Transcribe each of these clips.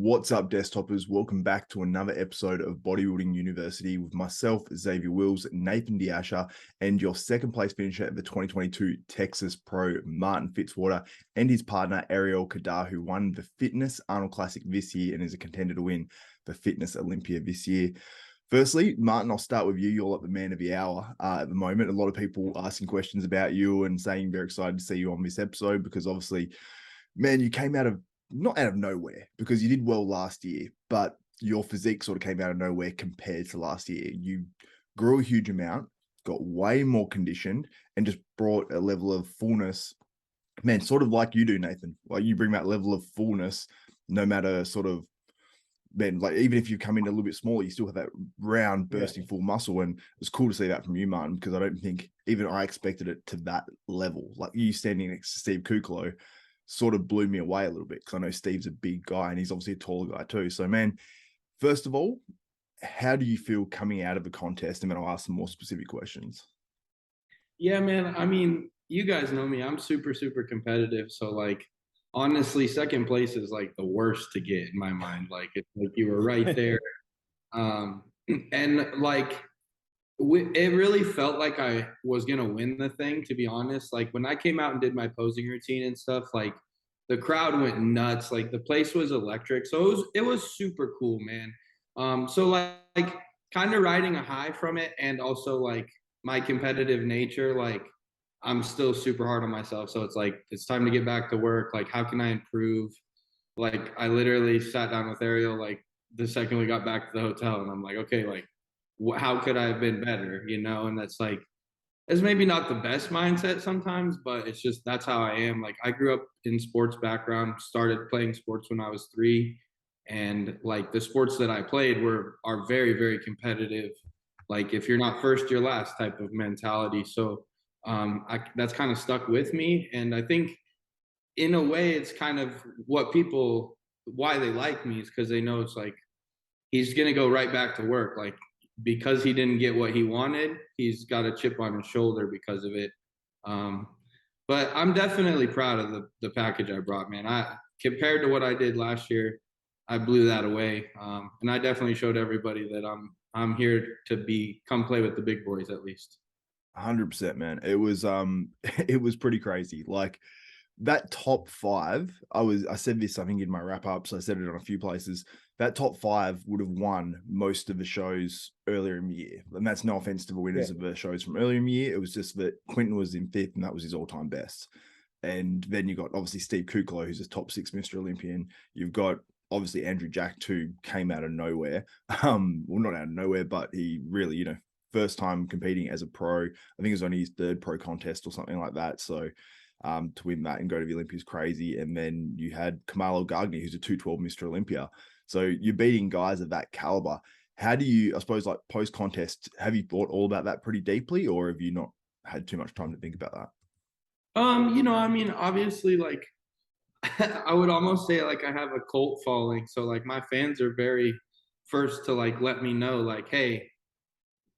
What's up, desktopers? Welcome back to another episode of Bodybuilding University with myself, Xavier Wills, Nathan De Asha, and your second place finisher at the 2022 Texas Pro, Martin Fitzwater, and his partner, Ariel Khadr, who won the Fitness Arnold Classic this year and is a contender to win the Fitness Olympia this year. Firstly, Martin, I'll start with you. You're like the man of the hour at the moment. A lot of people asking questions about you and saying they're excited to see you on this episode because obviously, man, you came not out of nowhere because you did well last year, but your physique sort of came out of nowhere compared to last year. You grew a huge amount, got way more conditioned, and just brought a level of fullness, man, sort of like you do, Nathan. Like you bring that level of fullness no matter sort of, man, like even if you come in a little bit smaller, you still have that round bursting full muscle. And it's cool to see that from you, Martin, because I don't think even I expected it to that level. Like you standing next to Steve Kuclo sort of blew me away a little bit because I know Steve's a big guy and he's obviously a taller guy too. So, man, first of all, how do you feel coming out of the contest? And then I'll ask some more specific questions. Yeah, man. I mean, you guys know me. I'm super, super competitive. So, like, honestly, second place is like the worst to get in my mind. Like, it's like you were right there. And like, it really felt like I was gonna win the thing, to be honest. Like when I came out and did my posing routine and stuff, like the crowd went nuts. Like the place was electric, so it was super cool, man. So like kind of riding a high from it, and also like my competitive nature. Like I'm still super hard on myself, so it's like it's time to get back to work. Like how can I improve? Like I literally sat down with Ariel like the second we got back to the hotel, and I'm like, okay, like how could I have been better, you know? And that's like, it's maybe not the best mindset sometimes, but it's just, that's how I am. Like I grew up in sports background, started playing sports when I was 3. And like the sports that I played are very, very competitive. Like if you're not first, you're last type of mentality. So that's kind of stuck with me. And I think in a way it's kind of why they like me is because they know it's like, he's going to go right back to work. Like because he didn't get what he wanted, he's got a chip on his shoulder because of it. But I'm definitely proud of the package I brought, man. Compared to what I did last year, I blew that away. And I definitely showed everybody that I'm here to come play with the big boys at least. 100%, man. It was it was pretty crazy. Like that top 5, I said this, I think, in my wrap up, so I said it on a few places. That top 5 would have won most of the shows earlier in the year. And that's no offense to the winners of the shows from earlier in the year. It was just that Quentin was in 5th and that was his all-time best. And then you got obviously Steve Kuclo, who's a top 6 Mr. Olympian. You've got obviously Andrew Jack too, came out of nowhere. Well, not out of nowhere, but he really, first time competing as a pro. I think it was only his 3rd pro contest or something like that. So to win that and go to the Olympia is crazy. And then you had Kamalo Gagni, who's a 212 Mr. Olympia. So you're beating guys of that caliber. How do you, I suppose, like post-contest, have you thought all about that pretty deeply, or have you not had too much time to think about that? I mean, obviously, like I would almost say like I have a cult following. So like my fans are very first to like let me know, like, hey,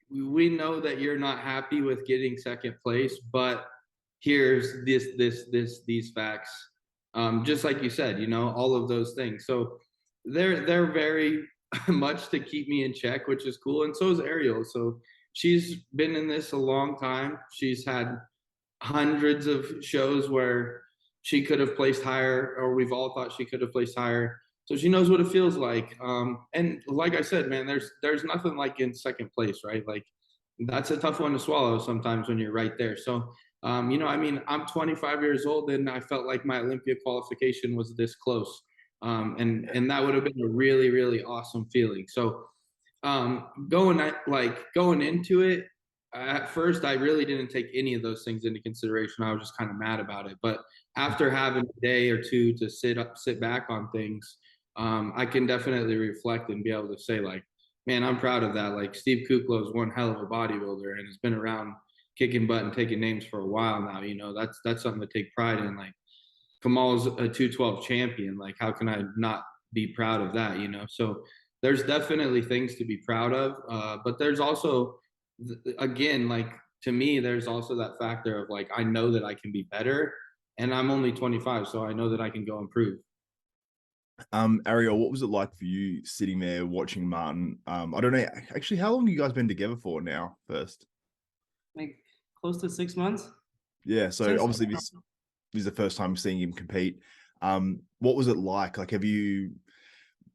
we know that you're not happy with getting second place, but here's these facts. Just like you said, all of those things. So they're very much to keep me in check, which is cool. And so is Ariel. So she's been in this a long time. She's had hundreds of shows where she could have placed higher, or we've all thought she could have placed higher. So she knows what it feels like. And like I said, man, there's nothing like in second place, right? Like that's a tough one to swallow sometimes when you're right there. So, I mean, I'm 25 years old and I felt like my Olympia qualification was this close. And that would have been a really, really awesome feeling. So, going into it, at first, I really didn't take any of those things into consideration. I was just kind of mad about it. But after having a day or two to sit back on things, I can definitely reflect and be able to say, like, man, I'm proud of that. Like Steve Kuclo is one hell of a bodybuilder and has been around kicking butt and taking names for a while now. That's something to take pride in. Like Kamal's a 212 champion. Like how can I not be proud of that? So there's definitely things to be proud of. But there's also, again, like to me, there's also that factor of like, I know that I can be better and I'm only 25. So I know that I can go improve. Ariel, what was it like for you sitting there watching Martin? I don't know. Actually, how long have you guys been together for now? First, Like close to 6 months. yeah. So Since obviously this is the first time seeing him compete. What was it like? Like, have you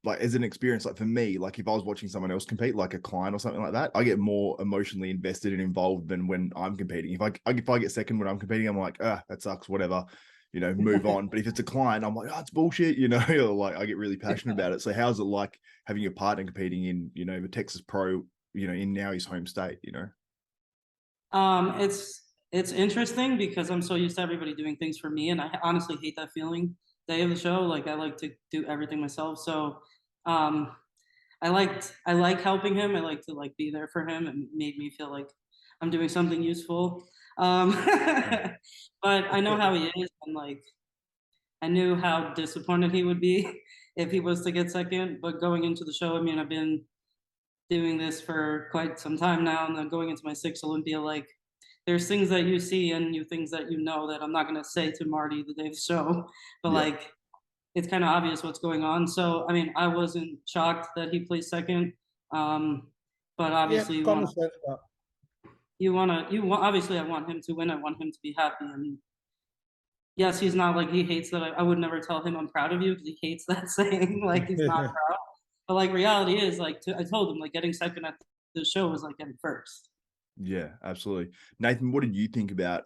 like as an experience? Like for me, like if I was watching someone else compete, like a client or something like that, I get more emotionally invested and involved than when I'm competing. If I get second when I'm competing, I'm like, that sucks, whatever. Move on. But if it's a client, I'm like, it's bullshit, or like I get really passionate about it. So how's it like having your partner competing in, the Texas Pro, in now his home state? It's interesting because I'm so used to everybody doing things for me, and I honestly hate that feeling day of the show. Like I like to do everything myself. So um I like helping him. I like to like be there for him, and made me feel like I'm doing something useful. But I know how he is, and like I knew how disappointed he would be if he was to get second. But going into the show, I mean, I've been doing this for quite some time now, and then going into my sixth Olympia, like there's things that you see and you things that you know that I'm not gonna say to Marty the day of the show, but Yeah. like it's kind of obvious what's going on. So I mean, I wasn't shocked that he placed second, but obviously obviously I want him to win. I want him to be happy, and yes, he's not like he hates that. I would never tell him I'm proud of you because he hates that saying like he's not proud. But like reality is like I told him like getting second at the show was like getting first. Yeah, absolutely. Nathan, what did you think about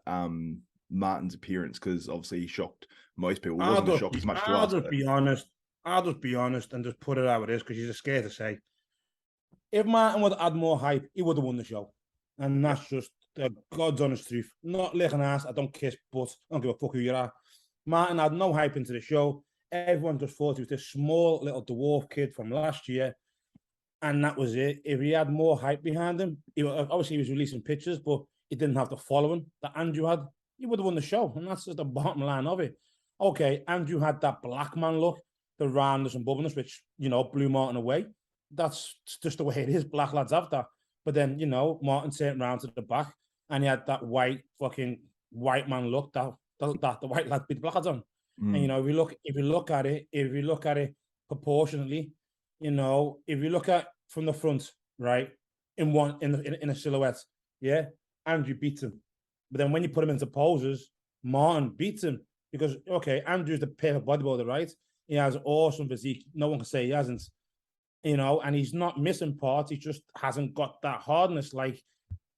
Martin's appearance? Because obviously he shocked most people. It wasn't a shock as much to I'll us. just be honest. I'll just be honest and just put it how it is because you're scared to say. If Martin would add more hype, he would have won the show. And that's just the God's honest truth. Not licking ass. I don't kiss butts. I don't give a fuck who you are. Martin had no hype into the show. Everyone just thought he was this small little dwarf kid from last year. And that was it. If he had more hype behind him, obviously he was releasing pictures, but he didn't have the following that Andrew had. He would have won the show. And that's just the bottom line of it. Okay, Andrew had that black man look, the roundness and bubbleness, which, blew Martin away. That's just the way it is. Black lads have that. But then, Martin turned round to the back and he had that fucking white man look that the white lad beat the black lads on. And if you look at it proportionately, if you look at from the front, right, in a silhouette, yeah, Andrew beats him. But then when you put him into poses, Martin beats him because Andrew's the perfect bodybuilder, right? He has awesome physique. No one can say he hasn't. And he's not missing parts. He just hasn't got that hardness. Like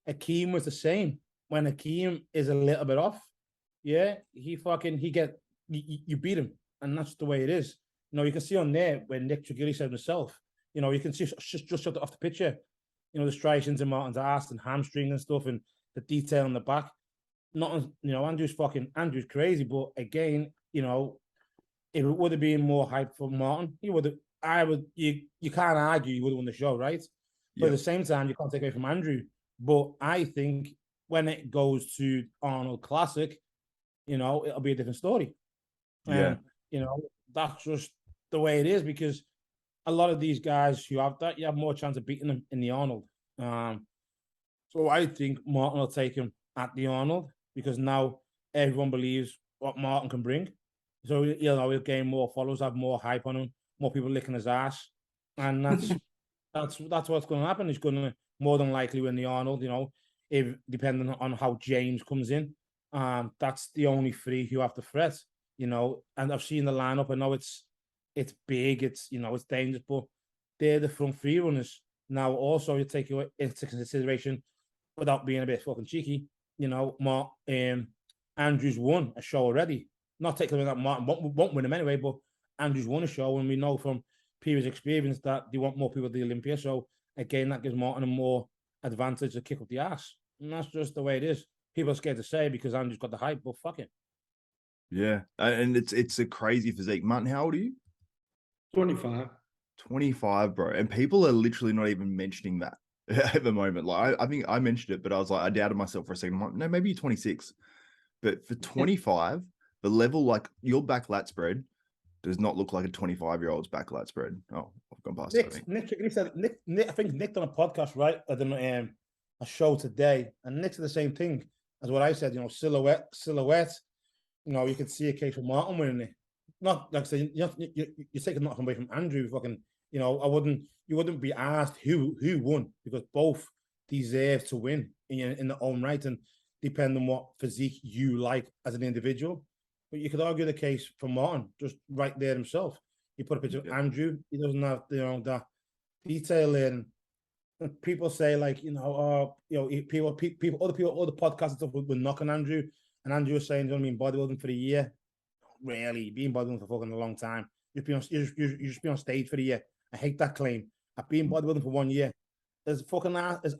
Akeem was the same. When Akeem is a little bit off, yeah, you beat him, and that's the way it is. You can see on there when Nick Trigilli said himself. You can see just off the picture. The striations in Martin's ass and hamstring and stuff, and the detail on the back. Not, Andrew's crazy, but again, if it would have been more hype for Martin, he would have. You can't argue he would have won the show, right? But at the same time, you can't take away from Andrew. But I think when it goes to Arnold Classic, it'll be a different story. Yeah. And, that's just the way it is because a lot of these guys who have that, you have more chance of beating them in the Arnold. So I think Martin will take him at the Arnold because now everyone believes what Martin can bring. So, he'll gain more followers, have more hype on him, more people licking his ass. And that's what's going to happen. He's going to more than likely win the Arnold, if depending on how James comes in. That's the only three who have to threat, and I've seen the lineup. I know it's big, it's dangerous, but they're the front three runners. Now, also, you take it into consideration without being a bit fucking cheeky, Andrew's won a show already. Not taking away that Martin won't win him anyway, but Andrew's won a show, and we know from previous experience that they want more people at the Olympia. So again, that gives Martin a more advantage to kick up the ass, and that's just the way it is. People are scared to say because Andrew's got the hype, but fuck it. Yeah, and it's a crazy physique. Martin, how old are you? 25. 25, bro. And people are literally not even mentioning that at the moment. Like I think I mentioned it, but I was like, I doubted myself for a second. I'm like, no, maybe you're 26. But for 25, the level, like your back lat spread does not look like a 25-year-old's back lat spread. Oh, I've gone past it, I think. Nick, I think Nick done a podcast, right? I done a show today, and Nick said the same thing as what I said, silhouette. You can see a case for Martin winning it. not like saying you're taking nothing away from Andrew. Fucking, you know, you wouldn't be asked who won, because both deserve to win in their own right, and depend on what physique you like as an individual. But you could argue the case for Martin, just right there himself. You put a picture of Andrew, he doesn't have, you know, that detail in. People say, like, you know, other podcasts and stuff were knocking Andrew, and Andrew was saying, you know what I mean, bodybuilding for a year. Really, been bodybuilding for fucking a long time. You just be on stage for a year. I hate that claim. I've been bodybuilding for 1 year. His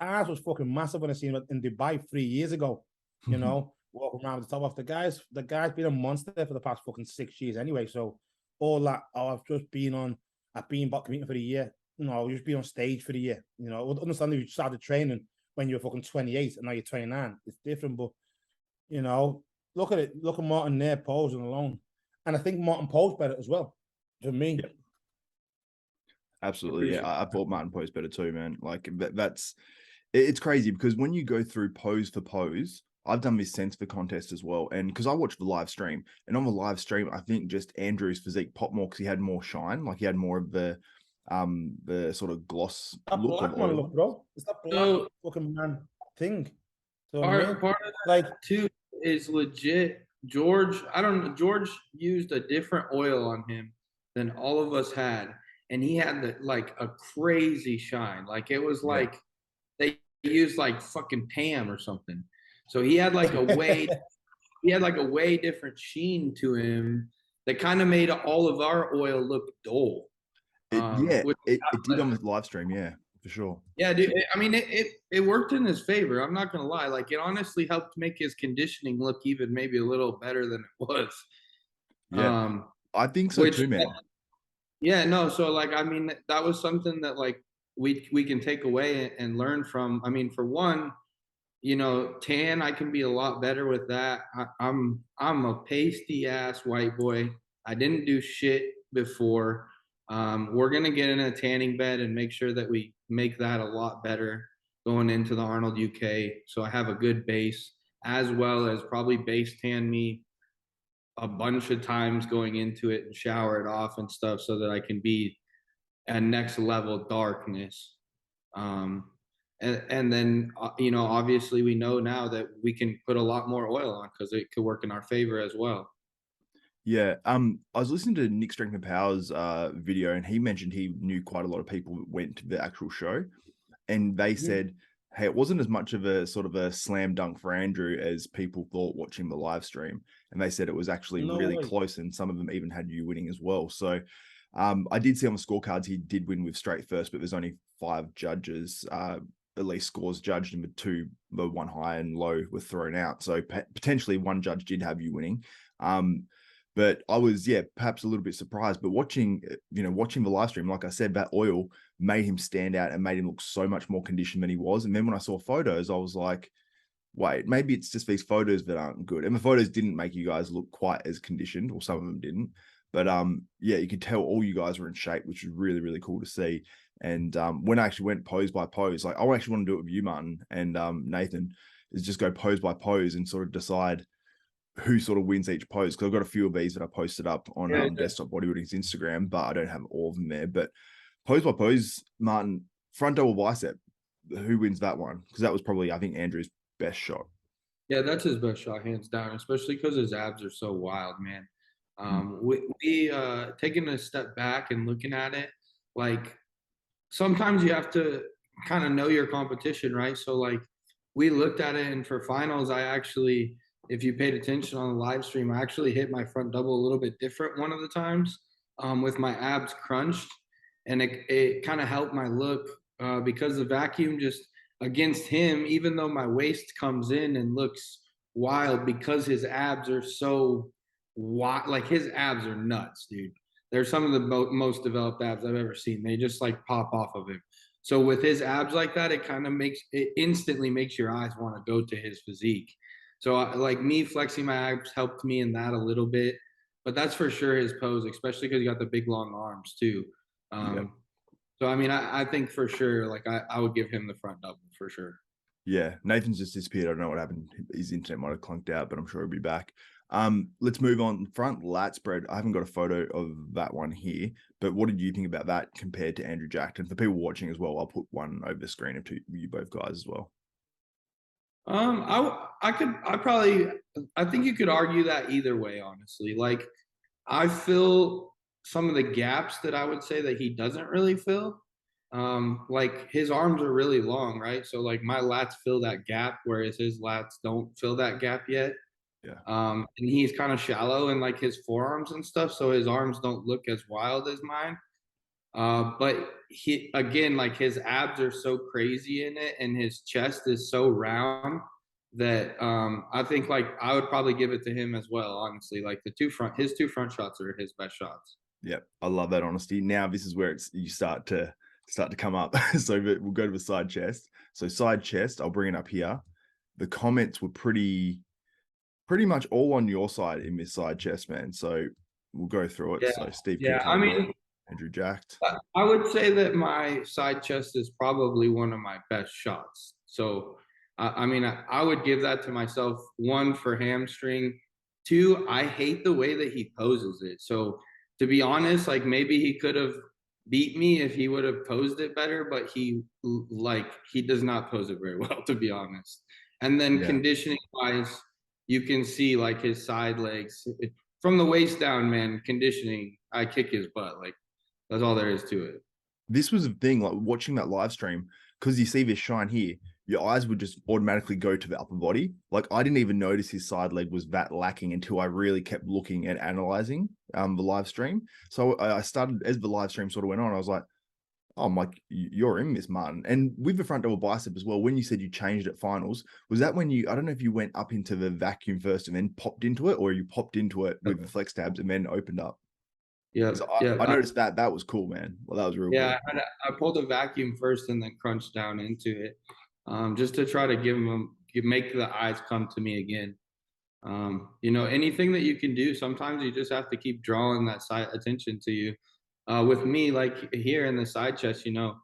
ass was fucking massive when I seen him in Dubai 3 years ago. You know, walking around with the top off. The guy's been a monster for the past fucking 6 years anyway. So all that, I've been competing for a year. You know, you just be on stage for a year. You know, I understand if you started training when you were fucking 28 and now you're 29. It's different, but you know, look at Martin there posing alone. And I think Martin posed better as well, to me. Yeah. Absolutely, yeah. I thought Martin posed better too, man. Like it's crazy because when you go through pose for pose, I've done this sense for contest as well, and because I watched the live stream, and on the live stream, I think just Andrew's physique popped more because he had more shine, like he had more of the sort of gloss look of oil. Look, bro. It's that black fucking man thing. So part of that, like, too, is legit. George used a different oil on him than all of us had, and he had like a crazy shine. Like it was like they used like fucking Pam or something. So he had like a way different sheen to him that kind of made all of our oil look dull. It did on the live stream, yeah, for sure. Yeah, dude. I mean, it worked in his favor. I'm not gonna lie. Like, it honestly helped make his conditioning look even maybe a little better than it was. Yeah, I think so too, man. Yeah, no. So, like, I mean, that was something that like we can take away and learn from. I mean, for one, you know, tan, I can be a lot better with that. I'm a pasty ass white boy. I didn't do shit before. We're gonna get in a tanning bed and make sure that we make that a lot better going into the Arnold UK. So I have a good base, as well as probably base tan me a bunch of times going into it and shower it off and stuff, so that I can be at next level darkness. And then, you know, obviously we know now that we can put a lot more oil on because it could work in our favor as well. Yeah, I was listening to Nick Strength and Power's video, and he mentioned he knew quite a lot of people that went to the actual show, and they said, hey, it wasn't as much of a sort of a slam dunk for Andrew as people thought watching the live stream, and they said it was actually really close, and some of them even had you winning as well. So I did see on the scorecards he did win with straight first, but there's only 5 judges, at least scores judged, and the one high and low were thrown out. So potentially one judge did have you winning. But I was, perhaps a little bit surprised. But watching the live stream, like I said, that oil made him stand out and made him look so much more conditioned than he was. And then when I saw photos, I was like, wait, maybe it's just these photos that aren't good. And the photos didn't make you guys look quite as conditioned, or some of them didn't. But you could tell all you guys were in shape, which was really, really cool to see. And when I actually went pose by pose, like I actually want to do it with you, Martin, and Nathan, is just go pose by pose and sort of decide who sort of wins each pose. Because I've got a few of these that I posted up on Desktop Bodybuilding's Instagram, but I don't have all of them there. But pose by pose, Martin, front double bicep, who wins that one? Because that was probably, I think, Andrew's best shot. Yeah, that's his best shot, hands down, especially because his abs are so wild, man. We taking a step back and looking at it, like, sometimes you have to kind of know your competition, right? So, like, we looked at it, and for finals, I actually, if you paid attention on the live stream, I actually hit my front double a little bit different one of the times, with my abs crunched, and it kind of helped my look, because the vacuum just against him, even though my waist comes in and looks wild, because his abs are so wide, like his abs are nuts, dude. They're some of the most developed abs I've ever seen. They just like pop off of him. So with his abs like that, it instantly makes your eyes want to go to his physique. So like me flexing my abs helped me in that a little bit, but that's for sure his pose, especially because he got the big long arms too. So I mean, I think for sure, like I would give him the front double for sure. Yeah, Nathan's just disappeared. I don't know what happened. His internet might have clunked out, but I'm sure he'll be back. Let's move on. Front lat spread. I haven't got a photo of that one here, but what did you think about that compared to Andrew Jackson? For people watching as well, I'll put one over the screen of you both guys as well. I think you could argue that either way, honestly. Like, I fill some of the gaps that I would say that he doesn't really fill. Like, his arms are really long, right? So like my lats fill that gap, whereas his lats don't fill that gap yet. Yeah. And he's kind of shallow in like his forearms and stuff, so his arms don't look as wild as mine. But he, again, like his abs are so crazy in it, and his chest is so round that I think like I would probably give it to him as well. Honestly, like his two front shots are his best shots. Yeah, I love that honesty. Now this is where you start to come up. So we'll go to the side chest. So side chest, I'll bring it up here. The comments were pretty much all on your side in this side chest, man. So we'll go through it. Yeah. So Steve, I mean, Andrew Jacked. I would say that my side chest is probably one of my best shots. So, I mean, I would give that to myself. One, for hamstring. Two, I hate the way that he poses it. So, to be honest, like maybe he could have beat me if he would have posed it better, but he does not pose it very well, to be honest. And then conditioning wise, you can see like his side legs from the waist down, man. Conditioning, I kick his butt. Like, that's all there is to it. This was the thing, like watching that live stream, because you see this shine here, your eyes would just automatically go to the upper body. Like, I didn't even notice his side leg was that lacking until I really kept looking and analyzing the live stream. So I started, as the live stream sort of went on, I was like, oh, I'm like, you're in this, Martin. And with the front double bicep as well, when you said you changed at finals, was that when I don't know if you went up into the vacuum first and then popped into it, or you popped into it with the flex tabs and then opened up? Yeah, I noticed that was cool, man. Well, that was real. Yeah, cool. I pulled a vacuum first and then crunched down into it, just to try to make the eyes come to me again. You know, anything that you can do, sometimes you just have to keep drawing that side attention to you. With me, like here in the side chest, you know,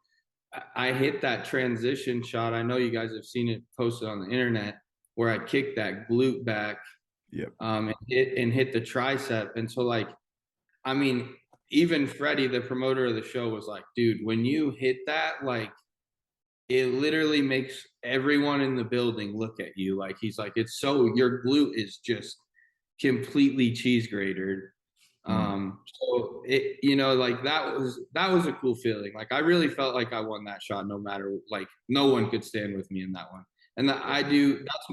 I hit that transition shot. I know you guys have seen it posted on the internet where I kicked that glute back, and hit the tricep. And so, like, I mean, even Freddie, the promoter of the show, was like, dude, when you hit that, like, it literally makes everyone in the building look at you. Like, he's like, it's so, your glute is just completely cheese grated. So it, you know, like that was a cool feeling. Like, I really felt like I won that shot, no matter, like, no one could stand with me in that one. And that's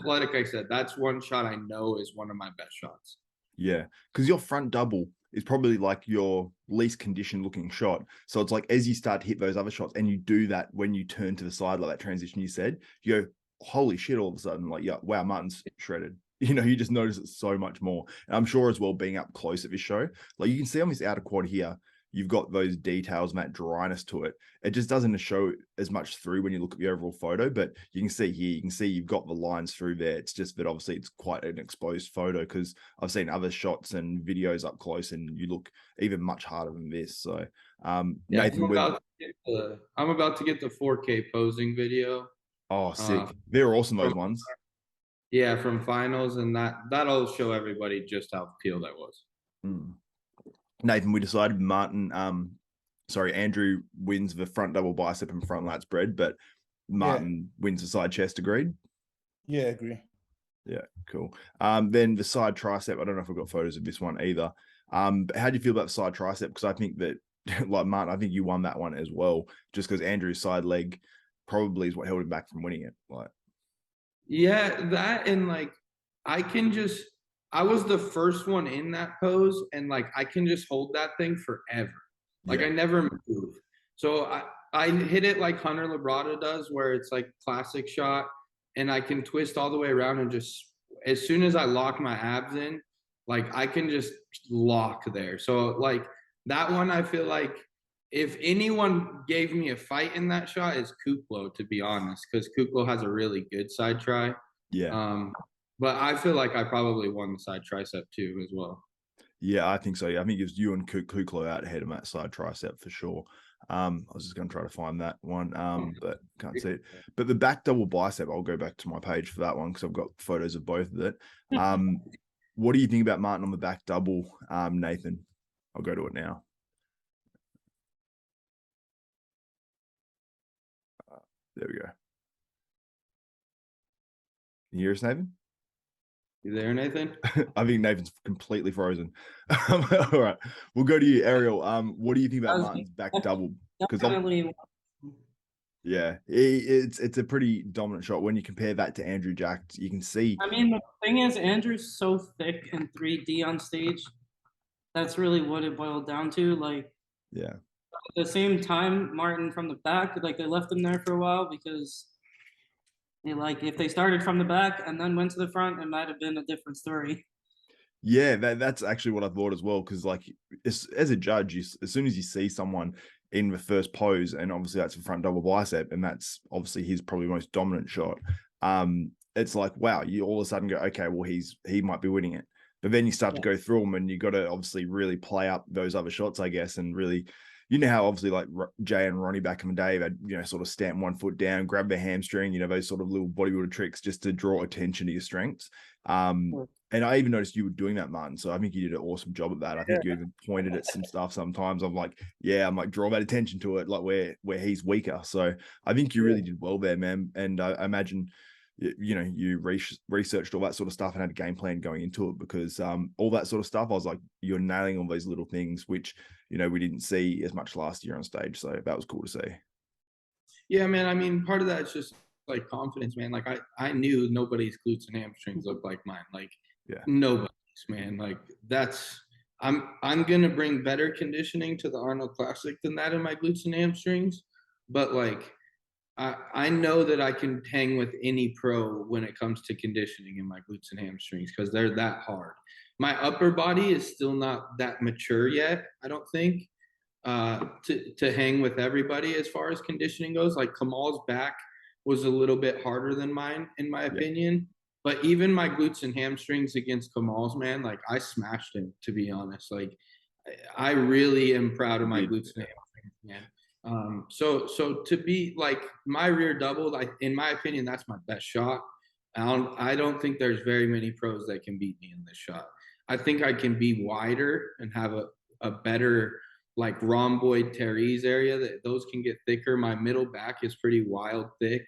like I said, that's one shot I know is one of my best shots. Yeah, because your front double is probably like your least conditioned looking shot. So it's like, as you start to hit those other shots and you do that when you turn to the side, like that transition you said, you go, holy shit, all of a sudden, like, yeah, wow, Martin's shredded. You know, you just notice it so much more. And I'm sure as well, being up close at this show, like you can see on this outer quad here, you've got those details and that dryness to it. It just doesn't show as much through when you look at the overall photo, but you can see here, you've got the lines through there. It's just that obviously it's quite an exposed photo, because I've seen other shots and videos up close and you look even much harder than this. So Nathan, I'm about to get the 4K posing video. Oh, sick. They're awesome, those ones. Yeah, from finals, and that'll show everybody just how peeled I was. Nathan, we decided Andrew wins the front double bicep and front lat spread, but Martin wins the side chest. Agreed? Yeah, agree. Yeah, cool. Then the side tricep, I don't know if we've got photos of this one either. But how do you feel about the side tricep? Because I think that, like Martin, I think you won that one as well, just because Andrew's side leg probably is what held him back from winning it. Like, yeah, that, and like I was the first one in that pose, and like I can just hold that thing forever. Like, I never move. So I hit it like Hunter Labrada does, where it's like classic shot, and I can twist all the way around, and just as soon as I lock my abs in, like I can just lock there. So like that one, I feel like if anyone gave me a fight in that shot, it's Kuklo, to be honest, because Kuklo has a really good side tri. Yeah. But I feel like I probably won the side tricep too as well. Yeah, I think so. Yeah, I think it was you and Kuklo out ahead of that side tricep for sure. I was just going to try to find that one, but can't see it. But the back double bicep, I'll go back to my page for that one because I've got photos of both of it. What do you think about Martin on the back double, Nathan? I'll go to it now. There we go. Can you hear us, Nathan? You there, Nathan? I think Nathan's completely frozen. All right, we'll go to you, Ariel. What do you think about Martin's back double? Definitely. Yeah, it's a pretty dominant shot. When you compare that to Andrew Jack, you can see. I mean, the thing is, Andrew's so thick in 3D on stage. That's really what it boiled down to. Like, yeah. At the same time, Martin from the back, like they left him there for a while because if they started from the back and then went to the front, it might have been a different story. Yeah, that's actually what I thought as well. Because like as a judge, as soon as you see someone in the first pose, and obviously that's a front double bicep, and that's obviously his probably most dominant shot. It's like, wow, you all of a sudden go, okay, well he might be winning it. But then you start to go through them, and you got to obviously really play up those other shots, I guess, and really, you know how obviously like Jay and Ronnie back in the day, they'd sort of stamp one foot down, grab their hamstring, those sort of little bodybuilder tricks just to draw attention to your strengths. And I even noticed you were doing that, Martin. So I think you did an awesome job at that. I think you even pointed at some stuff sometimes. I'm like, draw that attention to it, like where he's weaker. So I think you really did well there, man. And I imagine, you researched all that sort of stuff and had a game plan going into it, because all that sort of stuff, I was like, you're nailing all those little things, which, we didn't see as much last year on stage. So that was cool to see. Yeah, man. I mean, part of that is just like confidence, man. Like I knew nobody's glutes and hamstrings looked like mine. Like, nobody's, man. Like I'm gonna bring better conditioning to the Arnold Classic than that in my glutes and hamstrings, but like I know that I can hang with any pro when it comes to conditioning in my glutes and hamstrings because they're that hard. My upper body is still not that mature yet, I don't think, to hang with everybody as far as conditioning goes. Like Kamal's back was a little bit harder than mine, in my opinion. But even my glutes and hamstrings against Kamal's, man, like I smashed him, to be honest. Like I really am proud of my glutes and hamstrings, man. So to be like my rear double, like in my opinion, that's my best shot. I don't think there's very many pros that can beat me in this shot. I think I can be wider and have a better like rhomboid teres area, that those can get thicker. My middle back is pretty wild thick,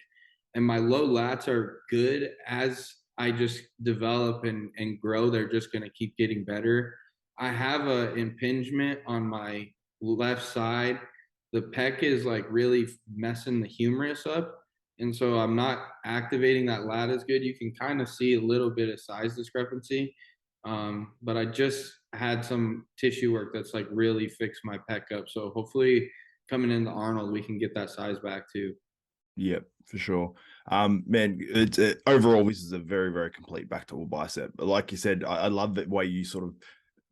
and my low lats are good. As I just develop and grow, they're just going to keep getting better. I have an impingement on my left side. The pec is like really messing the humerus up, and so I'm not activating that lat as good. You can kind of see a little bit of size discrepancy, but I just had some tissue work that's like really fixed my pec up. So hopefully coming into Arnold, we can get that size back too. Yeah, for sure. Man, overall, this is a very, very complete back double bicep. But like you said, I love the way you sort of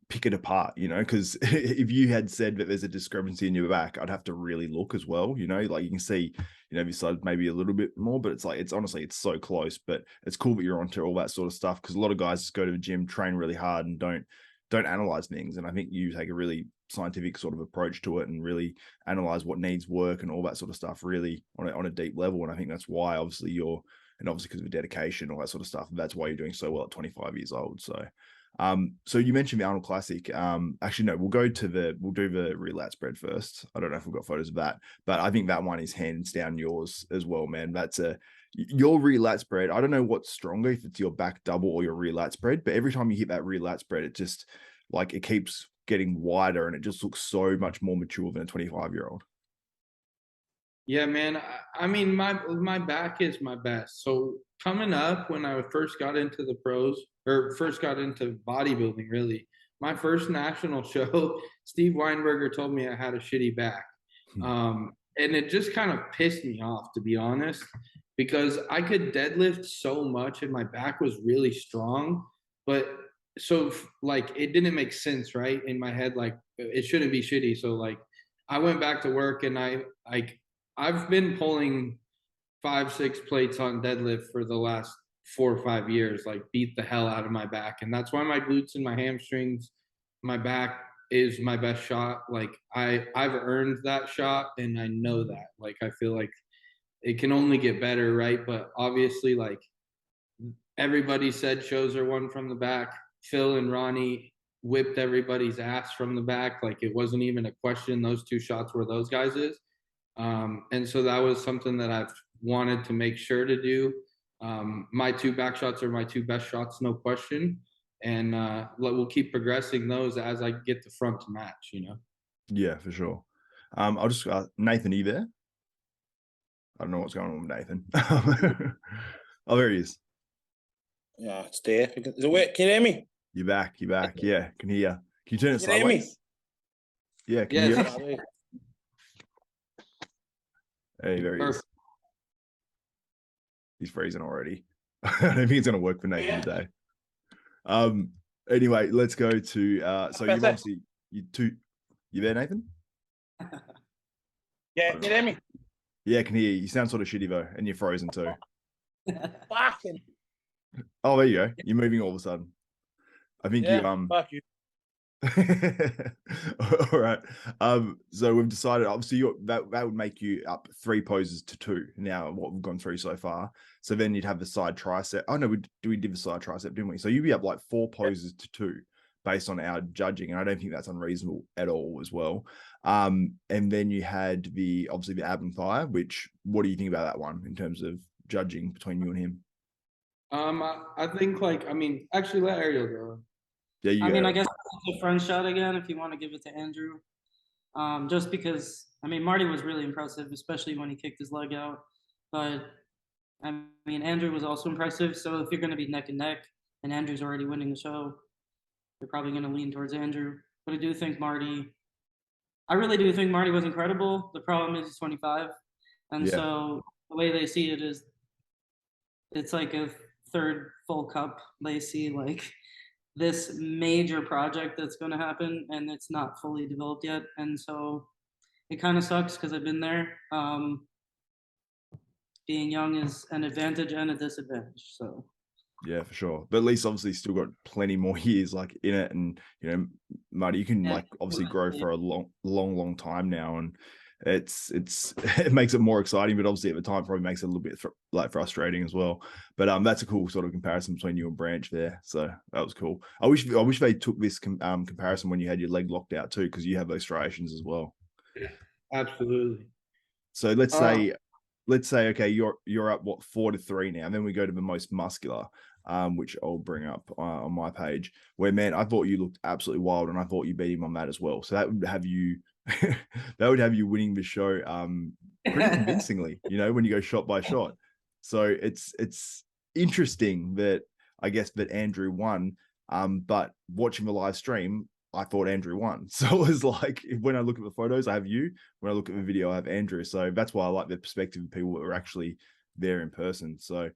pick it apart, because if you had said that there's a discrepancy in your back, I'd have to really look as well, like you can see, this side maybe a little bit more, but it's honestly, it's so close. But it's cool that you're onto all that sort of stuff, because a lot of guys just go to the gym, train really hard, and don't analyze things. And I think you take a really scientific sort of approach to it and really analyze what needs work and all that sort of stuff really on a deep level. And I think that's why obviously because of the dedication, all that sort of stuff, that's why you're doing so well at 25 years old. So you mentioned the Arnold Classic. Actually, no, we'll do the rear lat spread first. I don't know if we've got photos of that, but I think that one is hands down yours as well, man. That's your rear lat spread. I don't know what's stronger, if it's your back double or your rear lat spread, but every time you hit that rear lat spread, it just like it keeps getting wider, and it just looks so much more mature than a 25-year-old. Yeah, man. I mean, my back is my best. So coming up, when I first got into the pros, or first got into bodybuilding, really, my first national show, Steve Weinberger told me I had a shitty back. And it just kind of pissed me off, to be honest, because I could deadlift so much and my back was really strong. But so like, it didn't make sense, right? In my head, like it shouldn't be shitty. So like I went back to work, and I've been pulling 5-6 plates on deadlift for the last 4 or 5 years, like beat the hell out of my back. And that's why my glutes and my hamstrings, my back is my best shot. Like I've earned that shot, and I know that. Like I feel like it can only get better, right? But obviously, like everybody said, shows are won from the back. Phil and Ronnie whipped everybody's ass from the back. Like it wasn't even a question. Those 2 shots were those guys'. And so that was something that I've wanted to make sure to do. My 2 back shots are my 2 best shots, no question. And we'll keep progressing those as I get the front to match, you know? Yeah, for sure. I'll just Nathan, are you there? I don't know what's going on with Nathan. Oh, there he is. Yeah, it's there. Is it wait? Can you hear me? You're back. You're back. Yeah, can hear you. Can you turn it Can you hear me? sideways? Yeah, can you hear us? Hey, there he is. He's freezing already. I don't think it's going to work for Nathan today. Anyway, let's go to so you've obviously you there, Nathan? Yeah, can you hear me? Yeah, I can hear you. You sound sort of shitty though, and you're frozen too. Fucking. Oh, there you go. You're moving all of a sudden. I think fuck you. All right. So we've decided obviously that would make you up 3 poses to 2 now, what we've gone through so far. So then you'd have the side tricep. Oh no, we did the side tricep, didn't we? So you'd be up like 4 poses to 2 based on our judging, and I don't think that's unreasonable at all as well. And then you had obviously the ab and thigh, which what do you think about that one in terms of judging between you and him? I think actually let Ariel go. Yeah, I mean, I guess it's a front shot again if you want to give it to Andrew. Just because, I mean, Marty was really impressive, especially when he kicked his leg out. But, I mean, Andrew was also impressive. So if you're going to be neck and neck and Andrew's already winning the show, you're probably going to lean towards Andrew. But I really do think Marty was incredible. The problem is he's 25. And so the way they see it is it's like a 3rd full cup. They see like this major project that's going to happen and it's not fully developed yet. And so it kind of sucks because I've been there. Being young is an advantage and a disadvantage. So yeah, for sure. But at least obviously still got plenty more years like in it. And, you know, Marty, you can like obviously grow for a long time now. And it makes it more exciting, but obviously at the time probably makes it a little bit frustrating as well. But that's a cool sort of comparison between you and Branch there. So that was cool. I wish they took this comparison when you had your leg locked out too, because you have those striations as well. Yeah, absolutely. So let's say okay, you're up 4-3 now, and then we go to the most muscular, which I'll bring up on my page. Where man, I thought you looked absolutely wild, and I thought you beat him on that as well. So that would have you winning the show pretty convincingly, you know, when you go shot by shot. So it's interesting that I guess that Andrew won, but watching the live stream, I thought Andrew won. So it was like, when I look at the photos, I have you. When I look at the video, I have Andrew. So that's why I like the perspective of people that were actually there in person. So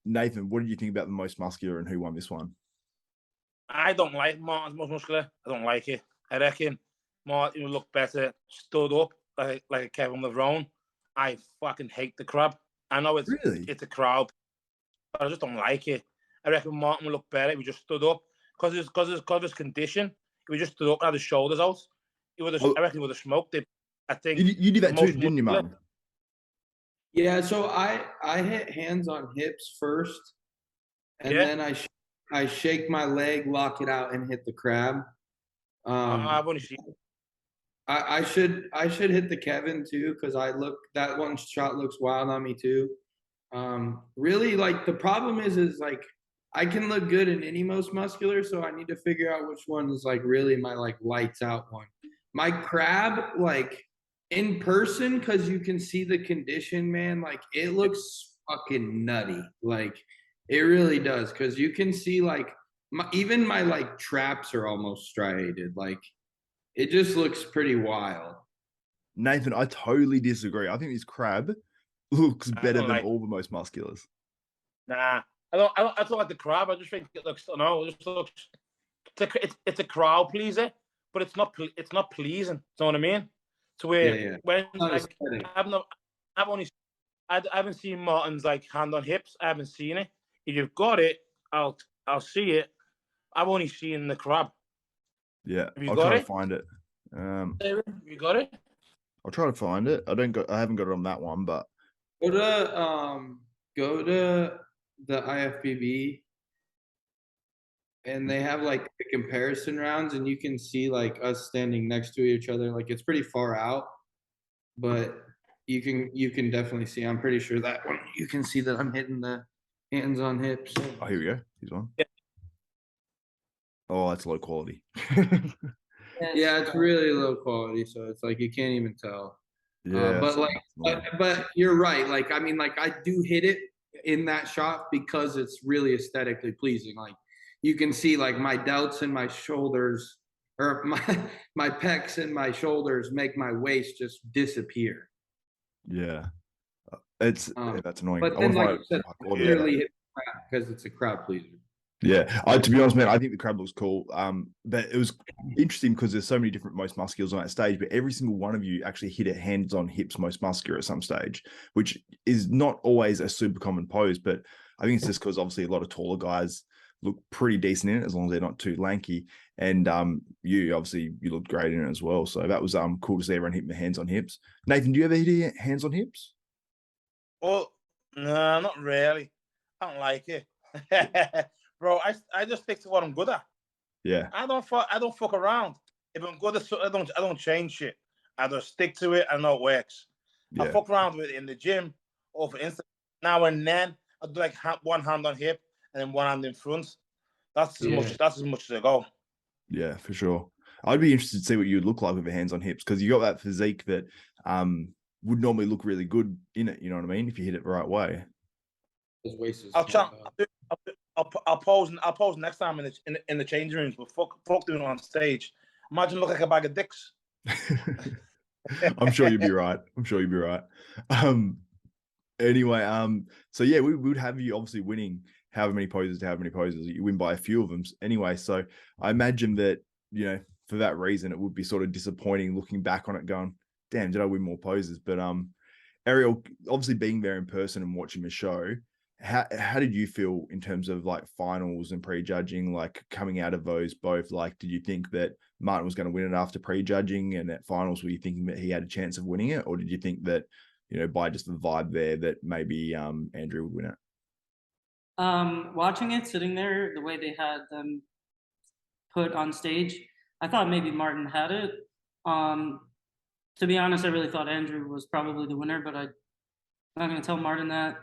Nathan, what did you think about the most muscular and who won this one? I don't like Martin's most muscular. I don't like it. I reckon Martin would look better stood up like Kevin Levrone. I fucking hate the crab. I know it's a crowd, but I just don't like it. I reckon Martin would look better if he just stood up. Because of his condition, if he just stood up and had his shoulders out, I reckon he would have smoked it. I think you did that too, didn't you, Martin? Yeah, so I hit hands on hips first, and then I shake my leg, lock it out, and hit the crab. I've only seen. I should hit the Kevin too, because that one shot looks wild on me too. Really, like the problem is like I can look good in any most muscular, so I need to figure out which one is like really my like lights out one. My crab, like in person, because you can see the condition, man, like it looks fucking nutty. Like it really does, because you can see like even my like traps are almost striated. Like it just looks pretty wild. Nathan, I totally disagree. I think this crab looks better than all the most musculars. Nah. I don't like the crab. I just think it looks. No, it just looks. It's a crowd pleaser, but it's not pleasing. You know what I mean? So when like, I haven't seen Martin's like hand on hips. I haven't seen it. If you've got it, I'll see it. I've only seen the crab. Yeah, I'll try to find it. You got it? I'll try to find it. I haven't got it on that one, but go to the IFBB and they have like the comparison rounds, and you can see like us standing next to each other. Like it's pretty far out, but you can definitely see. I'm pretty sure that one you can see that I'm hitting the hands on hips. Oh, here we go. Here's one. Yeah. Oh, that's low quality. Yeah, it's really low quality, so it's like you can't even tell. Yeah, but like, but you're right. Like, I mean, like I do hit it in that shot because it's really aesthetically pleasing. Like, you can see like my delts and my shoulders, or my pecs and my shoulders make my waist just disappear. Yeah, it's that's annoying. But then, like you said, clearly hit because it's a crowd pleaser. Yeah, to be honest, man, I think the crab looks cool. But it was interesting because there's so many different most musculars on that stage, but every single one of you actually hit it hands on hips most muscular at some stage, which is not always a super common pose. But I think it's just because obviously a lot of taller guys look pretty decent in it as long as they're not too lanky. And you obviously you looked great in it as well. So that was cool to see everyone hitting the hands on hips. Nathan, do you ever hit hands on hips? Well, no, not really. I don't like it. Bro, I just stick to what I'm good at. Yeah. I don't fuck around. If I'm good at something, I don't change shit. I just stick to it. I know it works. Yeah. I fuck around with it in the gym or for instance now and then. I do like one hand on hip and then one hand in front. That's as much as I go. Yeah, for sure. I'd be interested to see what you'd look like with your hands on hips because you got that physique that would normally look really good in it. You know what I mean? If you hit it the right way. I'll pose next time in the changing rooms, but fuck doing it on stage. Imagine look like a bag of dicks. I'm sure you'd be right. Anyway, so yeah, we would have you obviously winning however many poses to however many poses. You win by a few of them anyway. So I imagine that, you know, for that reason, it would be sort of disappointing looking back on it going, damn, did I win more poses? But Ariel, obviously being there in person and watching the show, how did you feel in terms of like finals and prejudging, like coming out of those both? Like, did you think that Martin was going to win it after prejudging, and at finals, were you thinking that he had a chance of winning it? Or did you think that, you know, by just the vibe there that maybe Andrew would win it? Watching it, sitting there, the way they had them put on stage, I thought maybe Martin had it. To be honest, I really thought Andrew was probably the winner, but I'm not going to tell Martin that.